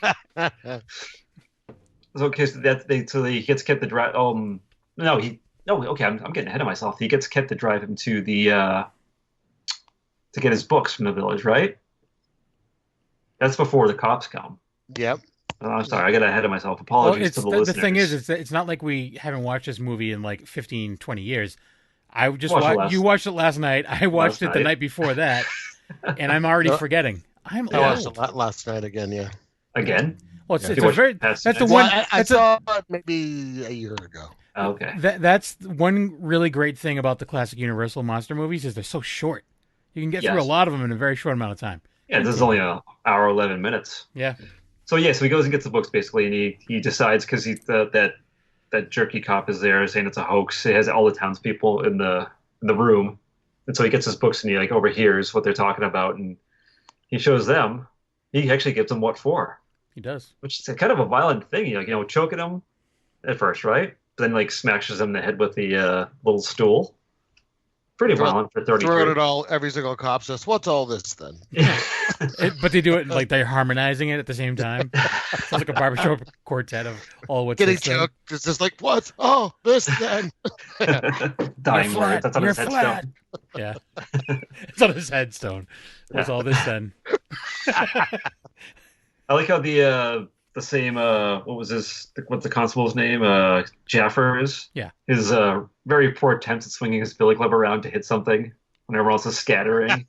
So okay, so he gets kept to drive. Okay, I'm getting ahead of myself. He gets kept to drive him to the to get his books from the village, right? That's before the cops come. Yep. Oh, I'm sorry, I got ahead of myself. Well, Apologies to the the listeners. thing is, it's not like we haven't watched this movie in like 15, 20 years. I just Watched it last- you watched it last night. I watched it the night. night before that, and I'm already No. forgetting. I'm I watched old. it last night again. Yeah. Again. Well, it's, Yeah. it's You a watched very past that's the it. one. Well, I that's saw it maybe a year ago. Okay. that's one really great thing about the classic Universal monster movies is they're so short. You can get through a Yes. lot of them in a very short amount of time. Yeah, this is only an hour 11 minutes. Yeah. So he goes and gets the books basically, and he decides because that jerky cop is there saying it's a hoax. It has all the townspeople in the room, and so he gets his books and he like overhears what they're talking about, and he shows them. He actually gives them what for. He does. Which is kind of a violent thing. Choking him at first, right? But then like smashes him in the head with the little stool. Pretty violent for 33. Throughout it all, every single cop says, "What's all this then?" But they do it like they're harmonizing it at the same time. Sounds like a barbershop quartet of all what's getting this then? choked. It's just like, "What's all this then?" Dying You're words. flat. That's on You're his headstone. flat. Yeah, it's on his headstone. What's all this then? I like how the same what was what's the constable's name? Jaffer is. Yeah. His very poor attempts at swinging his billy club around to hit something when everyone else is scattering.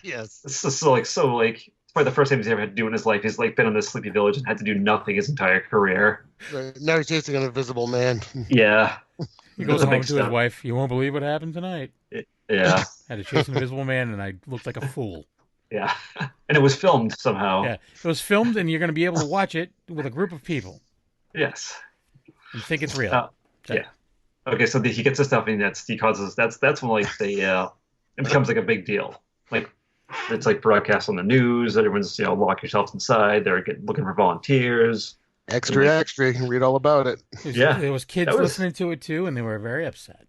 Yes. It's just it's probably the first time he's ever had to do in his life. He's like been in this sleepy village and had to do nothing his entire career. Now he's chasing an invisible man. Yeah. He goes That's a home big to his step. wife. You won't believe what happened tonight. Yeah. Had to chase an invisible man, and I looked like a fool. Yeah. And it was filmed somehow. Yeah, it was filmed, and you're going to be able to watch it with a group of people Yes. and think it's real. Yeah. Okay, so he gets this stuff, and that's when like it becomes like a big deal. Like it's like broadcast on the news. Everyone's lock yourselves inside. They're looking for volunteers. Extra. You can read all about it. There was kids listening to it too, and they were very upset.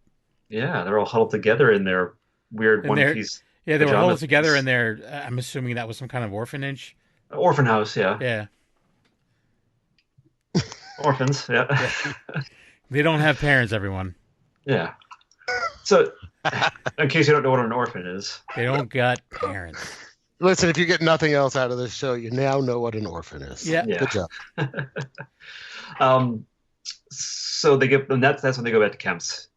Yeah, they're all huddled together in their weird one-piece. Yeah, they were huddled together in their. I'm assuming that was some kind of orphanage. Orphan house, yeah. Yeah. Orphans, yeah. They don't have parents, everyone. Yeah. So, in case you don't know what an orphan is. They don't got parents. Listen, if you get nothing else out of this show, you now know what an orphan is. Yeah. Good job. So that's when they go back to Kemp's.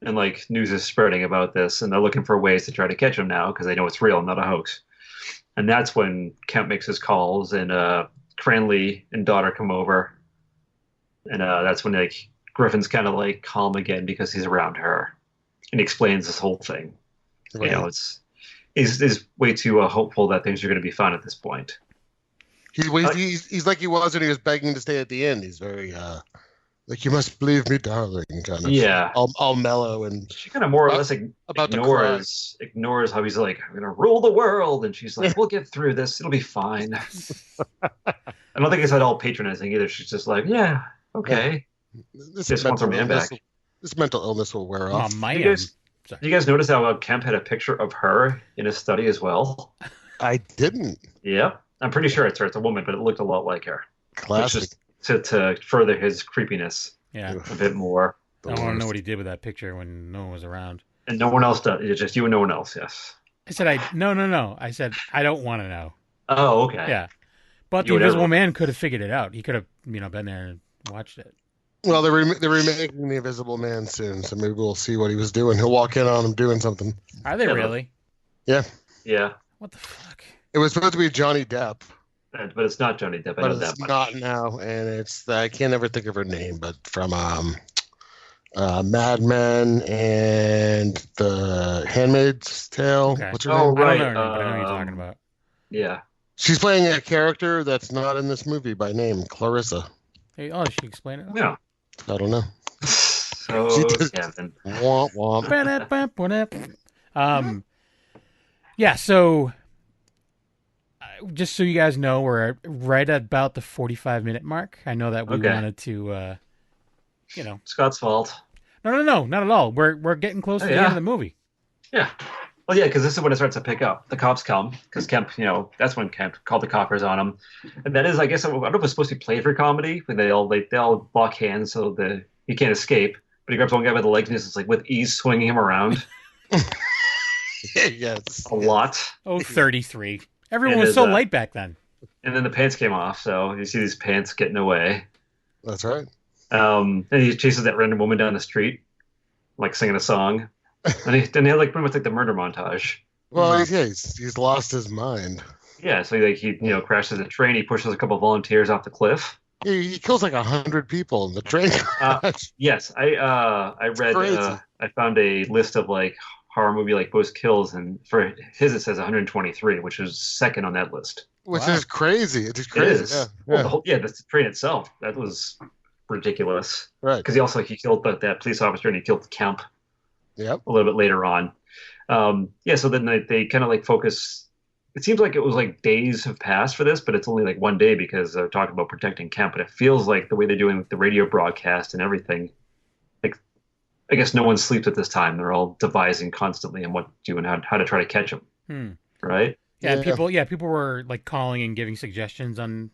And like news is spreading about this, and they're looking for ways to try to catch him now because they know it's real, not a hoax. And that's when Kemp makes his calls, and Cranley and daughter come over, and that's when like Griffin's kind of like calm again because he's around her, and he explains this whole thing. Right. He's way too hopeful that things are going to be fine at this point. He's like he was when he was begging to stay at the end. He's very like, "You must believe me, darling," kind of. Yeah. All mellow, and she kind of more or less ignores how he's like, "I'm gonna rule the world," and she's like, "We'll get through this. It'll be fine." I don't think it's at all patronizing either. She's just like, "Yeah, okay." This Just wants her man back. This mental illness will wear off. Oh, man. You guys notice how Kemp had a picture of her in his study as well? I didn't. Yeah, I'm pretty sure it's her. It's a woman, but it looked a lot like her. Classic. To further his creepiness Yeah. a bit more. I want to know what he did with that picture when no one was around. And no one else does. It's just you and no one else, yes. I said, no. I said, I don't want to know. Oh, okay. Yeah. But the Invisible Man could have figured it out. He could have, been there and watched it. Well, they're remaking the Invisible Man soon, so maybe we'll see what he was doing. He'll walk in on him doing something. Are they really? Yeah. Yeah. What the fuck? It was supposed to be Johnny Depp. But it's not Johnny Depp. But it's not now, and it's I can't ever think of her name, but from Mad Men and The Handmaid's Tale. Okay. What's her name? Right. I don't know her name, but I know who you're talking about. Yeah. She's playing a character that's not in this movie by name, Clarissa. Hey, she explain it? Yeah. I don't know. So, Kevin. Womp womp. Yeah, so just so you guys know, we're right at about the 45-minute mark. I know that we wanted to, Scott's fault. No, not at all. We're getting close to the end of the movie. Yeah. Well, yeah, because this is when it starts to pick up. The cops come, because Kemp, that's when Kemp called the coppers on him. And that is, I guess, I don't know if it's supposed to be played for comedy, but they all lock hands so he can't escape. But he grabs one guy by the legs and is like with ease swinging him around. Yes. A lot. Oh, 33. Everyone was so light back then. And then the pants came off, so you see these pants getting away. That's right. And he chases that random woman down the street, like singing a song. And they had like pretty much like the murder montage. Well, he's lost his mind. Yeah, so he crashes a train. He pushes a couple of volunteers off the cliff. He kills like 100 people in the train crash. Yes, I read. I found a list of like horror movie like most kills, and for his it says 123, which is second on that list. Which is crazy. It's crazy. It is. Yeah. Well, the train itself, that was ridiculous. Right. Because he killed that police officer and he killed Kemp. Yep. A little bit later on. So then they kind of like focus it seems like it was like days have passed for this, but it's only like one day because they're talking about protecting Kemp. But it feels like the way they're doing with the radio broadcast and everything, like I guess no one sleeps at this time. They're all devising constantly on what to do and how to try to catch him. Right? Yeah, people were like calling and giving suggestions on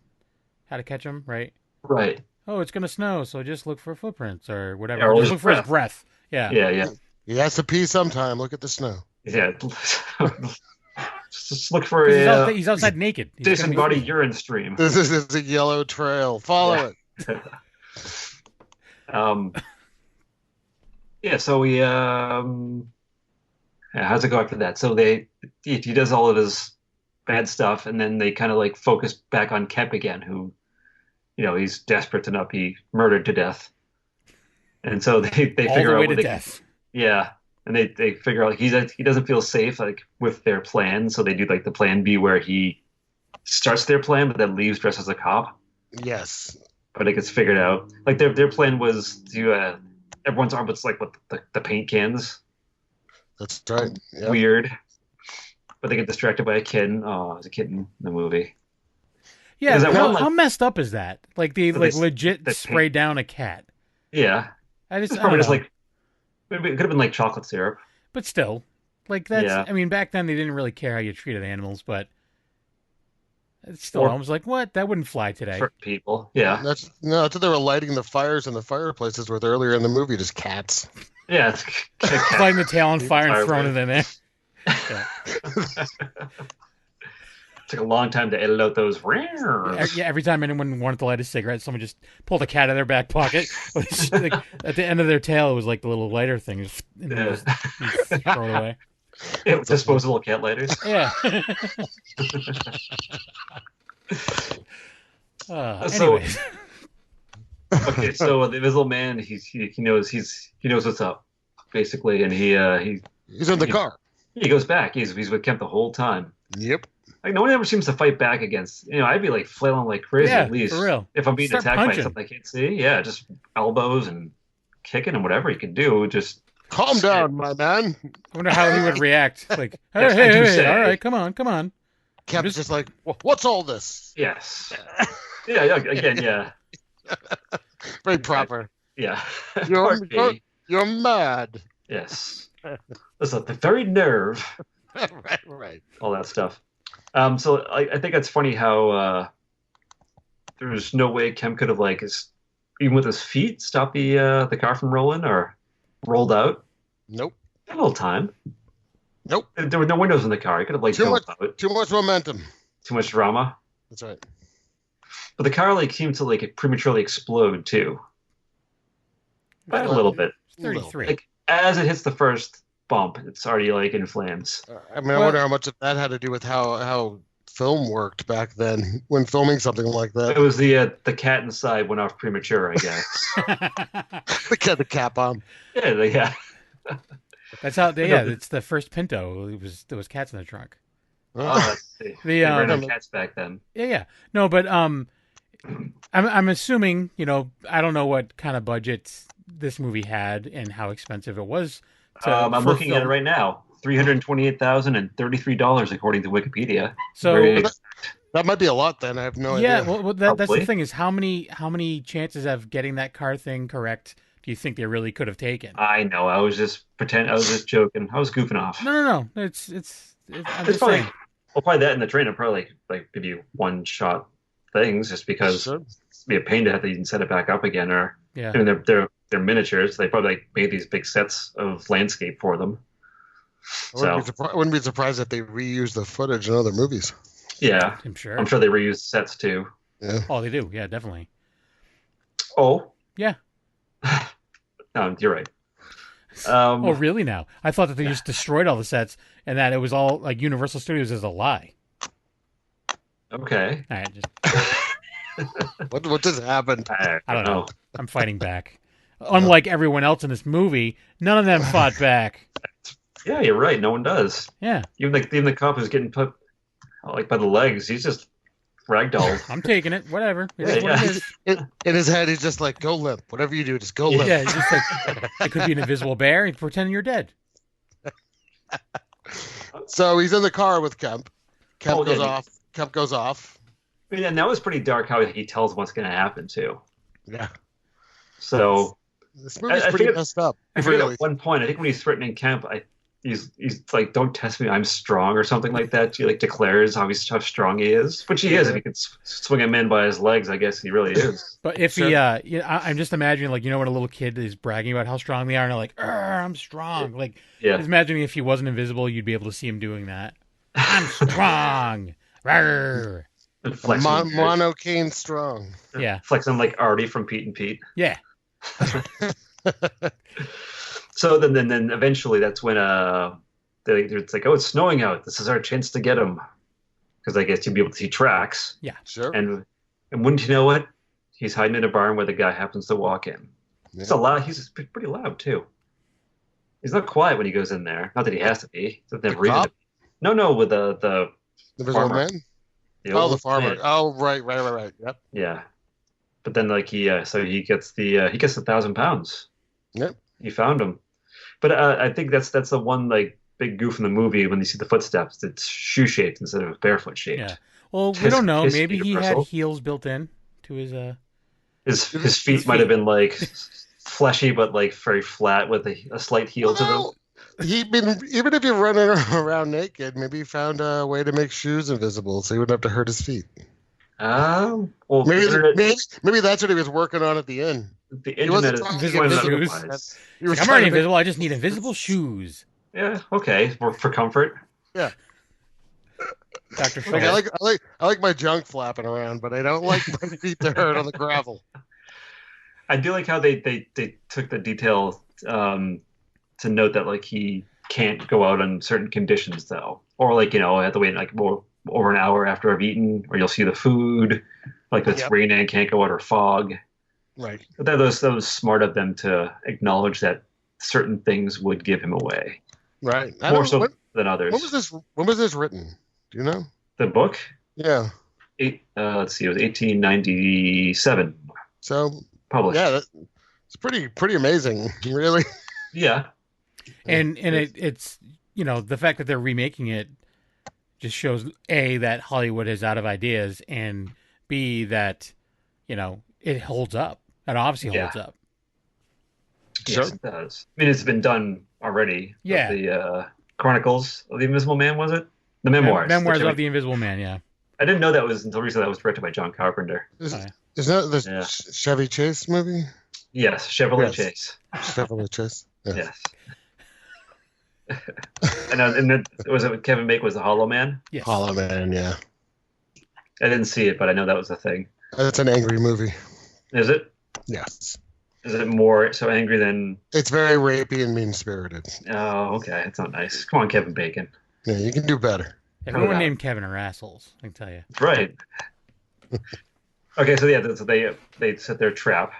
how to catch him, right? Right. Oh, it's gonna snow, so just look for footprints or whatever. Yeah, or just look for his breath. Yeah. Yeah. He has to pee sometime. Look at the snow. Yeah. Just look for he's outside naked. He's Jason body urine stream. This is a yellow trail. Follow it. Yeah. So we how's it go after that? So he does all of his bad stuff, and then they kind of like focus back on Kemp again, who, he's desperate to not be murdered to death, and so they figure out what they death. Yeah, and they figure out like he doesn't feel safe like with their plan, so they do like the plan B where he starts their plan but then leaves dressed as a cop. Yes, but it gets figured out. Like their plan was to everyone's arm was like with the paint cans. That's right. Yep. Weird. But they get distracted by a kitten. Oh, there's a kitten in the movie. Yeah, how messed up is that? Like they legit spray down a cat. Yeah. I just like it could have been like chocolate syrup. But still, like that's. Yeah. I mean, back then they didn't really care how you treated animals, but it's still, I was like, what? That wouldn't fly today. For people, yeah. That's what they were lighting the fires in the fireplaces with earlier in the movie. Just cats. Yeah, it's lighting the tail on fire and throwing it in there. Yeah. Took a long time to edit out those. Yeah, every time anyone wanted to light a cigarette, someone just pulled a cat out of their back pocket. Like, at the end of their tail, it was like the little lighter thing. Just throw it away. Yeah, disposable cat lighters. Yeah. Anyways. Okay, so the Invisible Man, he knows what's up, basically, and he's in the car. He goes back. He's with Kemp the whole time. Yep. Like no one ever seems to fight back against. I'd be like flailing like crazy at least. For real. If I'm being attacked by something I can't see. Yeah, just elbows and kicking and whatever he can do. Just calm down, my man. I wonder how he would react. Like, hey, all right, come on. Kemp's just like, what's all this? Yes. Yeah. Again, yeah. Very proper. Yeah. You're mad. Yes. That's the very nerve. Right. All that stuff. So I think it's funny how there's no way Kemp could have even with his feet stopped the car from rolling or rolled out. Nope. A little time. Nope. There were no windows in the car. He could have out. Too much momentum. Too much drama. That's right. But the car seemed to prematurely explode too. By a little bit. 33. As it hits the first bump, it's already in flames. I wonder how much of that had to do with how film worked back then when filming something like that. It was the cat inside went off premature, I guess. the cat bomb. Yeah. That's how. It's the first Pinto. There was cats in the trunk. Let's see. They ran out of cats back then. Yeah. No, but I'm assuming I don't know what kind of budget this movie had and how expensive it was. I'm looking at it right now. $328,033 according to Wikipedia. So that might be a lot. Then I have no idea. Yeah, well, that's the thing is how many chances of getting that car thing correct do you think they really could have taken? I know. I was just joking. I was goofing off. No. It's I'm just probably, saying. Well, probably that in the train will probably give you one shot things just because it'd be a pain to have to even set it back up again or they're miniatures. They probably made these big sets of landscape for them. I wouldn't be surprised if they reuse the footage in other movies. Yeah, I'm sure they reuse sets too. Yeah. Oh, they do. Yeah, definitely. Oh. Yeah. No, you're right. Oh, really? Now I thought that they just destroyed all the sets and that it was all like Universal Studios is a lie. Okay. All right, just... What just happened? I don't know. I'm fighting back. Unlike everyone else in this movie, none of them fought back. Yeah, you're right. No one does. Yeah. Even the cop who's getting put by the legs, he's just ragdolled. I'm taking it. Whatever. In his head, he's just like, go limp. Whatever you do, just go limp. Yeah, he's just like, it could be an invisible bear and pretend you're dead. So he's in the car with Kemp. Kemp goes off. I mean, and that was pretty dark how he tells what's going to happen too. Yeah. So this movie's pretty messed up. I forget at one point. I think when he's threatening Kemp, he's like, "Don't test me, I'm strong," or something like that. He like declares how strong he is, which he is. If he could swing a man by his legs, I guess he really is. But if he, I'm just imagining, like, when a little kid is bragging about how strong they are, and they're like, "I'm strong." Like, just imagining if he wasn't invisible, you'd be able to see him doing that. I'm strong. Monocane strong. Yeah. Flexing like Artie from Pete and Pete. Yeah. So then eventually that's when it's like, oh, it's snowing out. This is our chance to get him, because I guess you'll be able to see tracks. Yeah, sure. And wouldn't you know what? He's hiding in a barn where the guy happens to walk in. Yeah. It's a loud. He's pretty loud too. He's not quiet when he goes in there. Not that he has to be. He doesn't have reason to be. No, with the farmer. Man? The farmer. Man. Oh, right. Yep. Yeah. But then, like, he gets the 1,000 pounds. Yep. He found him. But I think that's the one like big goof in the movie when you see the footsteps. It's shoe shaped instead of barefoot shaped. Yeah. Well, we don't know. Maybe he had heels built in to his. His feet might have been like fleshy, but like very flat with a slight heel to them. Even if you're running around naked, maybe he found a way to make shoes invisible, so he wouldn't have to hurt his feet. Well, maybe that's what he was working on at the end. The internet is invisible shoes. I'm already invisible. I just need invisible shoes. Yeah. Okay. For comfort. Yeah. Dr. Like, I like my junk flapping around, but I don't like my feet to hurt on the gravel. I do like how they took the detail to note that like he can't go out on certain conditions though, or like have to wait like more over an hour after I've eaten, or you'll see the food like it's raining and can't go out, or fog. Right. But that was smart of them to acknowledge that certain things would give him away. Right. More so than others. When was this written? Do you know? The book? Yeah. Let's see. It was 1897. So published. Yeah, it's pretty amazing, really. Yeah. And it's the fact that they're remaking it just shows A, that Hollywood is out of ideas, and B, that it holds up. It obviously holds up. Yes, it does. I mean, it's been done already. Yeah. The Chronicles of the Invisible Man, was it? The memoirs. Memoirs of the Invisible Man, yeah. I didn't know that was until recently. That was directed by John Carpenter. Is that the Chevy Chase movie? Yes, Chevrolet Chase. Chevrolet Chase. Yes. and then was it Kevin Bacon was the Hollow Man? Yes. Hollow Man, yeah. I didn't see it, but I know that was a thing. It's an angry movie. Is it? Yes. Is it more so angry than? It's very rapey and mean-spirited. Oh, okay. It's not nice. Come on, Kevin Bacon. Yeah, you can do better. Everyone named Kevin are assholes, I can tell you. Right. Okay, so they set their trap.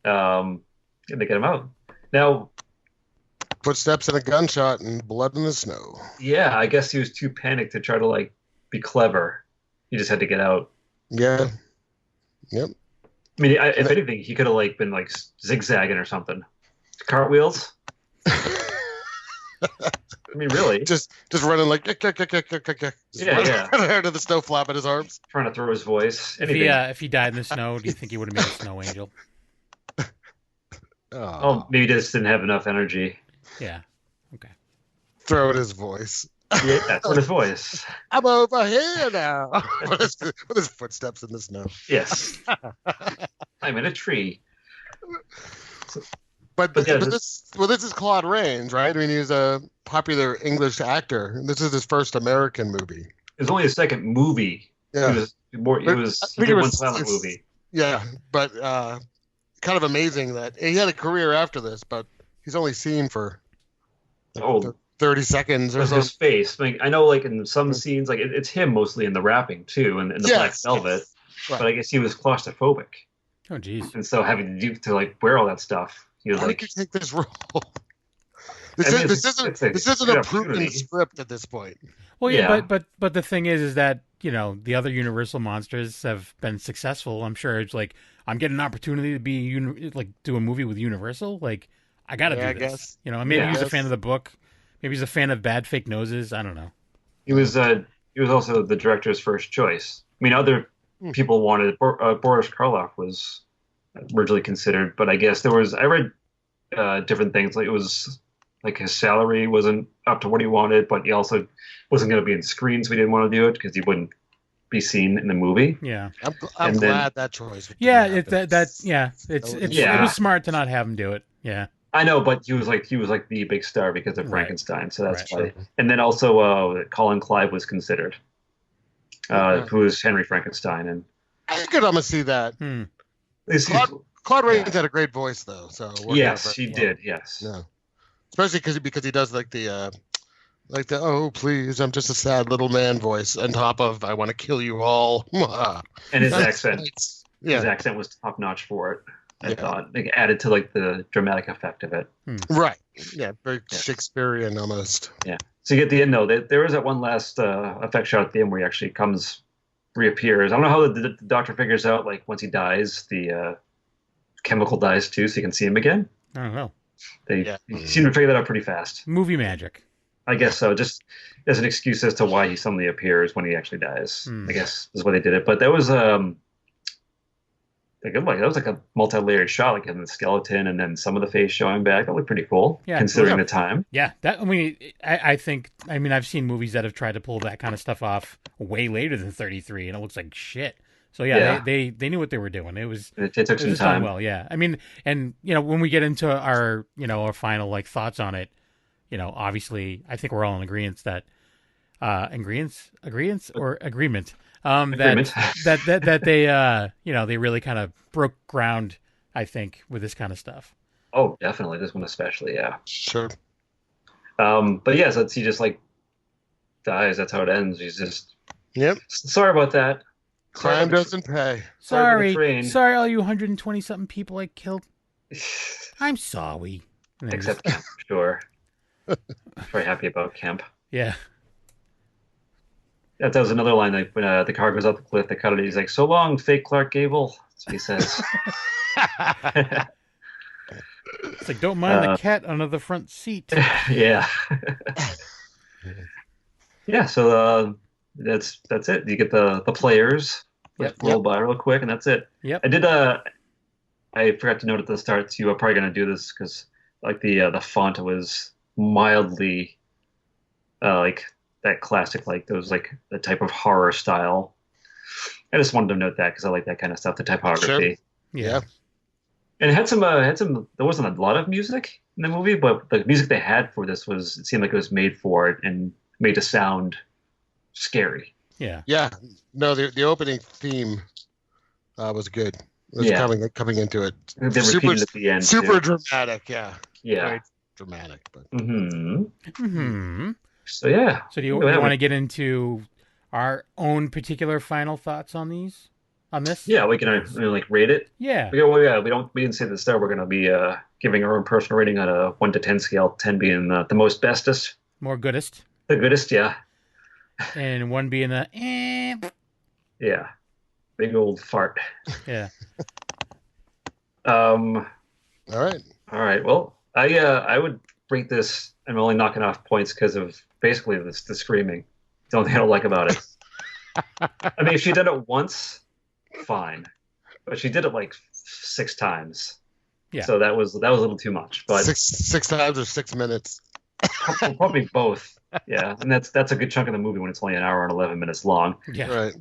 And they get him out. Now, footsteps and a gunshot and blood in the snow. Yeah, I guess he was too panicked to try to like be clever. He just had to get out. Yeah. Yep. I mean, if anything, he could have like been like zigzagging or something. Cartwheels. I mean, really. Just running like yeah. Out of the snow, flapping his arms, trying to throw his voice. If he died in the snow, do you think he would have made a snow angel? Oh, maybe he just didn't have enough energy. Yeah. Okay. Throw in his voice. Yeah, that's his voice. I'm over here now. with his footsteps in the snow. Yes. I'm in a tree. But this is Claude Rains, right? I mean, he's a popular English actor. This is his first American movie. It was only his second movie. Yeah. It was one silent movie. Yeah, but kind of amazing that he had a career after this, but he's only seen for 30 seconds or something. His face. Like, I know, like in some scenes, like it's him mostly in the rapping too, and the Black Velvet. Yes. Right. But I guess he was claustrophobic. Oh, geez. And so having to like wear all that stuff, he was How like, did you take this role? This isn't a proven script at this point. Well, yeah, but the thing is that the other Universal monsters have been successful. I'm sure it's like I'm getting an opportunity to be do a movie with Universal. Like I got to do this. Guess. Maybe he's a fan of the book. Maybe he's a fan of bad fake noses. I don't know. He was he was also the director's first choice. I mean, other people wanted Boris Karloff was originally considered, but I guess I read different things. Like it was like his salary wasn't up to what he wanted, but he also wasn't going to be in screens. We didn't want to do it because he wouldn't be seen in the movie. Yeah, I'm glad that choice. Yeah, it was smart to not have him do it. Yeah, I know, but he was like the big star because of Frankenstein, so that's why. And then also Colin Clive was considered, who was Henry Frankenstein, and I could almost see that. Claude Rains had a great voice, though. So yes, he did. Yes, yeah, especially because he does like the oh please, I'm just a sad little man voice on top of I want to kill you all. And his accent, his accent was top notch for it. I thought like added to like the dramatic effect of it. Right. Yeah, very Shakespearean almost. Yeah. So you get the end though. There is that one last effect shot at the end where he actually reappears. I don't know how the doctor figures out like once he dies, the chemical dies too, so you can see him again. I don't know. They seem to figure that out pretty fast. Movie magic. I guess so. Just as an excuse as to why he suddenly appears when he actually dies. I guess is why they did it. But that was like a multi-layered shot, like in the skeleton and then some of the face showing back. That looked pretty cool, considering the time. Yeah, I think I've seen movies that have tried to pull that kind of stuff off way later than 33, and it looks like shit. So they knew what they were doing. It took some time. Well, yeah. I mean, and when we get into our our final like thoughts on it, obviously I think we're all in agreement that agreement. That they really kind of broke ground, I think, with this kind of stuff. Oh, definitely. This one especially, yeah. Sure. But yeah, so he just like dies. That's how it ends. He's just sorry about that. Crime doesn't pay. Sorry, all you 120 something people I killed. I'm sorry. Except Kemp, sure. Very happy about Kemp. Yeah. That was another line. Like when the car goes off the cliff, they cut it. He's like, "So long, fake Clark Gable." That's what he says. It's like, don't mind the cat under the front seat. Yeah. Yeah. So that's it. You get the players. Let's roll by real quick, and that's it. Yep. I forgot to note at the start. You are probably going to do this because like the font was mildly like that classic, like those like the type of horror style. I just wanted to note that because I like that kind of stuff, the typography. Sure. Yeah. And it had some there wasn't a lot of music in the movie, but the music they had for this it seemed like it was made for it and made to sound scary. Yeah. Yeah. No, the opening theme was good. It was coming into it. They repeated at the end. Super dramatic, yeah. Yeah. Very dramatic, but. So yeah. So do you want to get into our own particular final thoughts on this? Yeah, we can like rate it. Yeah. We didn't say at the start we're going to be giving our own personal rating on a 1 to 10 scale. 10 being the most bestest. More goodest. The goodest, yeah. And 1 being the Yeah. Big old fart. Yeah. All right. Well, I would rate this. I'm only knocking off points because of basically the screaming. It's the only thing I don't like about it. I mean, if she did it once, fine, but she did it like 6 times. Yeah. So that was a little too much. But six times or 6 minutes. Probably both. Yeah, and that's a good chunk of the movie when it's only an hour and 11 minutes long. Yeah. Right.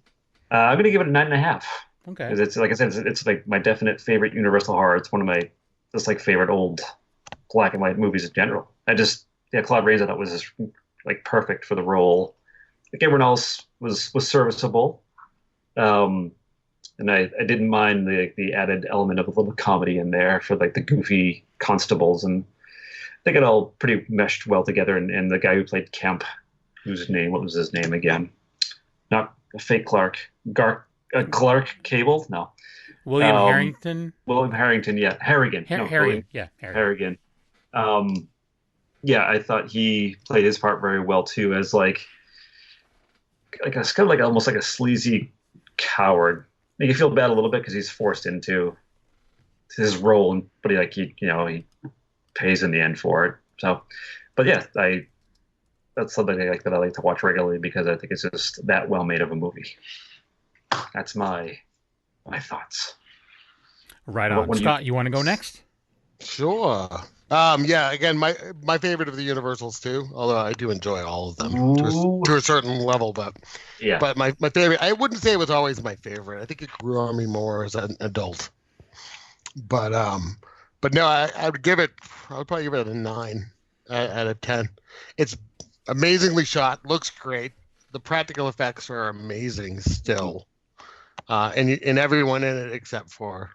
I'm gonna give it a 9.5. Okay. Because it's like I said, it's like my definite favorite Universal horror. It's one of my just like favorite old black and white movies in general. Claude Rains I thought was just like perfect for the role. Like everyone else was serviceable, and I didn't mind the added element of a little comedy in there for like the goofy constables, and I think it all pretty meshed well together. And the guy who played Kemp, what was his name again? Not a fake Clark. Clark Cable? No. William Harrington? William Harrington, yeah. Harrigan. Harrigan. Harrigan. I thought he played his part very well too, as like almost like a sleazy coward. Like you feel bad a little bit because he's forced into his role, but he pays in the end for it. So, but yeah, that's something that I like to watch regularly because I think it's just that well made of a movie. That's my thoughts. Right on. Scott, you want to go next? Sure. Yeah, again, my favorite of the Universals too, although I do enjoy all of them to a certain level, but my favorite, I wouldn't say it was always my favorite. I think it grew on me more as an adult. But no, I would probably give it a 9 out of 10. It's amazingly shot, looks great. The practical effects are amazing still. And everyone in it except for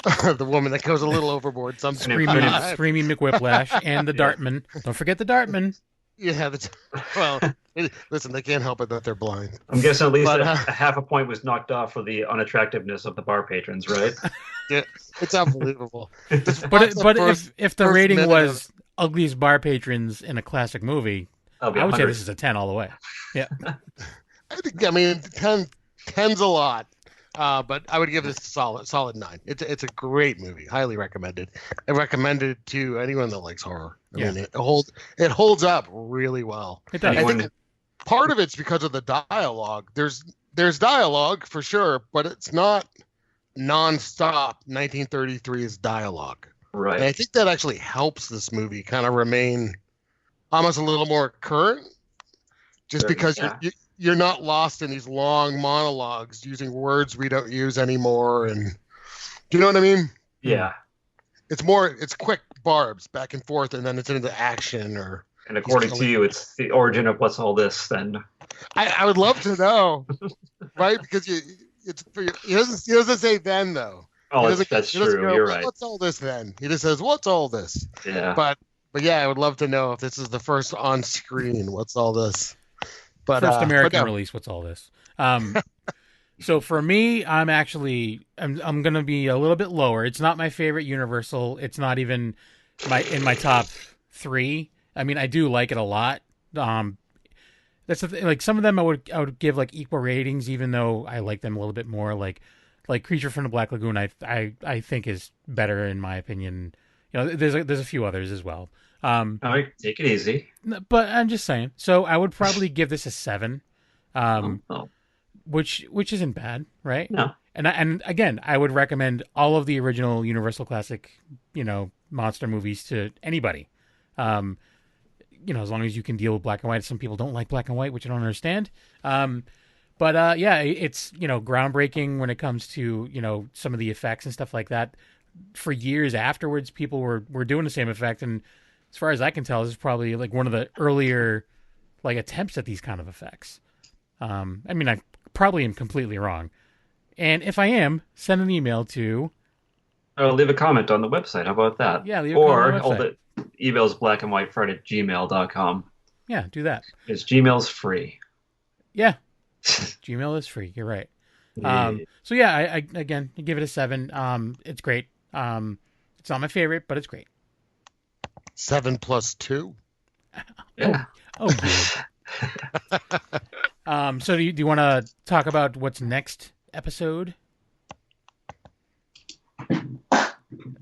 the woman that goes a little overboard. Screaming McWhiplash and the Dartman. Don't forget the Dartman. Yeah, listen, they can't help it that they're blind. I'm guessing at least a half a point was knocked off for the unattractiveness of the bar patrons, right? Yeah, it's unbelievable. But if the rating was ugliest bar patrons in a classic movie, I would say this is a 10 all the way. Yeah. I mean, 10's a lot. But I would give this a solid 9. It's a great movie, highly recommended. I recommend it to anyone that likes horror. I mean, it holds up really well. It does. I think part of it's because of the dialogue. There's dialogue for sure, but it's not nonstop 1933's dialogue. Right. And I think that actually helps this movie kind of remain almost a little more current, just because you're not lost in these long monologues using words we don't use anymore. And do you know what I mean? Yeah. It's quick barbs back and forth, and then it's into action. And according to you, it's the origin of what's all this then. I would love to know, right? Because he doesn't say then though. Oh, that's true. You're right. What's all this then? He just says, "What's all this?" Yeah. But yeah, I would love to know if this is the first on screen. What's all this? But first American release. What's all this? So for me, I'm going to be a little bit lower. It's not my favorite Universal. It's not even in my top 3. I mean, I do like it a lot. That's the thing. Like some of them, I would give like equal ratings, even though I like them a little bit more. Like Creature from the Black Lagoon, I think is better in my opinion. You know, there's a few others as well. All right, take it easy. But I'm just saying. So I would probably give this a 7, which isn't bad, right? No. And again, I would recommend all of the original Universal classic, monster movies to anybody. As long as you can deal with black and white. Some people don't like black and white, which I don't understand. But it's groundbreaking when it comes to some of the effects and stuff like that. For years afterwards, people were doing the same effect, and as far as I can tell, this is probably like one of the earlier like attempts at these kind of effects. I mean, I probably am completely wrong. And if I am, send an email to... leave a comment on the website. How about that? Yeah, leave a comment on the website. Or all the emails blackandwhitefright@gmail.com. Yeah, do that. It's Gmail's free. Yeah. Gmail is free. You're right. So yeah, I again give it a 7. It's great. It's not my favorite, but it's great. 7 plus 2. Yeah. Oh good. So do you want to talk about what's next episode?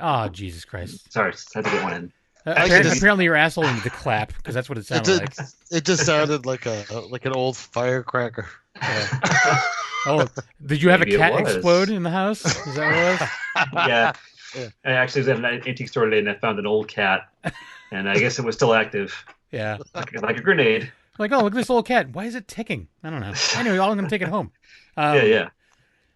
Oh, Jesus Christ. Sorry, had to get one in. Apparently your asshole needed to clap, because that's what it sounded like. It just sounded like an old firecracker. Oh, did you have a cat explode in the house? Is that what it was? Yeah. I actually was at an antique store today and I found an old cat, and I guess it was still active. Yeah. Like a grenade. Like, oh, look at this old cat. Why is it ticking? I don't know. Anyway, I'm going to take it home. Yeah.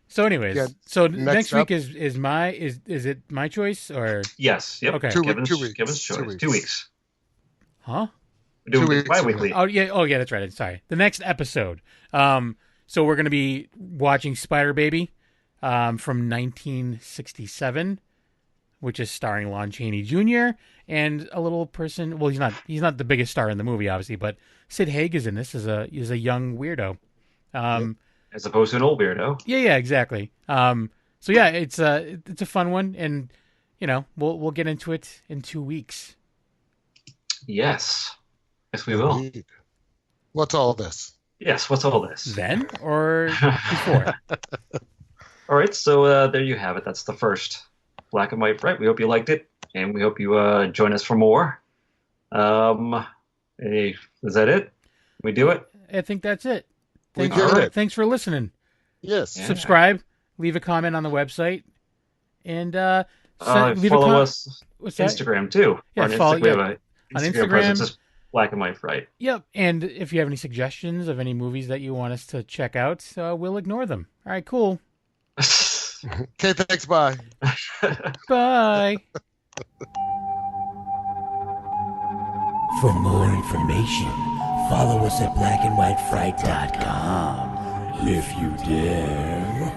So anyways, next week is it my choice or? Yes. Yep. Okay. Kevin's choice. 2 weeks. Huh? We're doing it bi-weekly. Oh yeah, that's right. Sorry. The next episode. So we're going to be watching Spider Baby, from 1967, which is starring Lon Chaney Jr. and a little person. Well, he's not the biggest star in the movie, obviously, but Sid Haig is in this as a young weirdo. As opposed to an old weirdo. Yeah, exactly. So yeah, it's a fun one, and we'll get into it in 2 weeks. Yes, we will. Indeed. What's all this? Yes, what's all this? Then or before? All right, so there you have it. That's the first Black and White Fright. We hope you liked it, and we hope you join us for more. Hey, is that it? We do it? I think that's it. We did it. Thanks for listening. Yes. Yeah. Subscribe, leave a comment on the website, and follow us What's that? Instagram too. Yeah, on follow. we have Yeah, a on Instagram Instagram. presence. It's Black and White Fright. Yep. And if you have any suggestions of any movies that you want us to check out, we'll ignore them. All right, cool. Okay, thanks. Bye. Bye. For more information, follow us at blackandwhitefright.com. If you dare.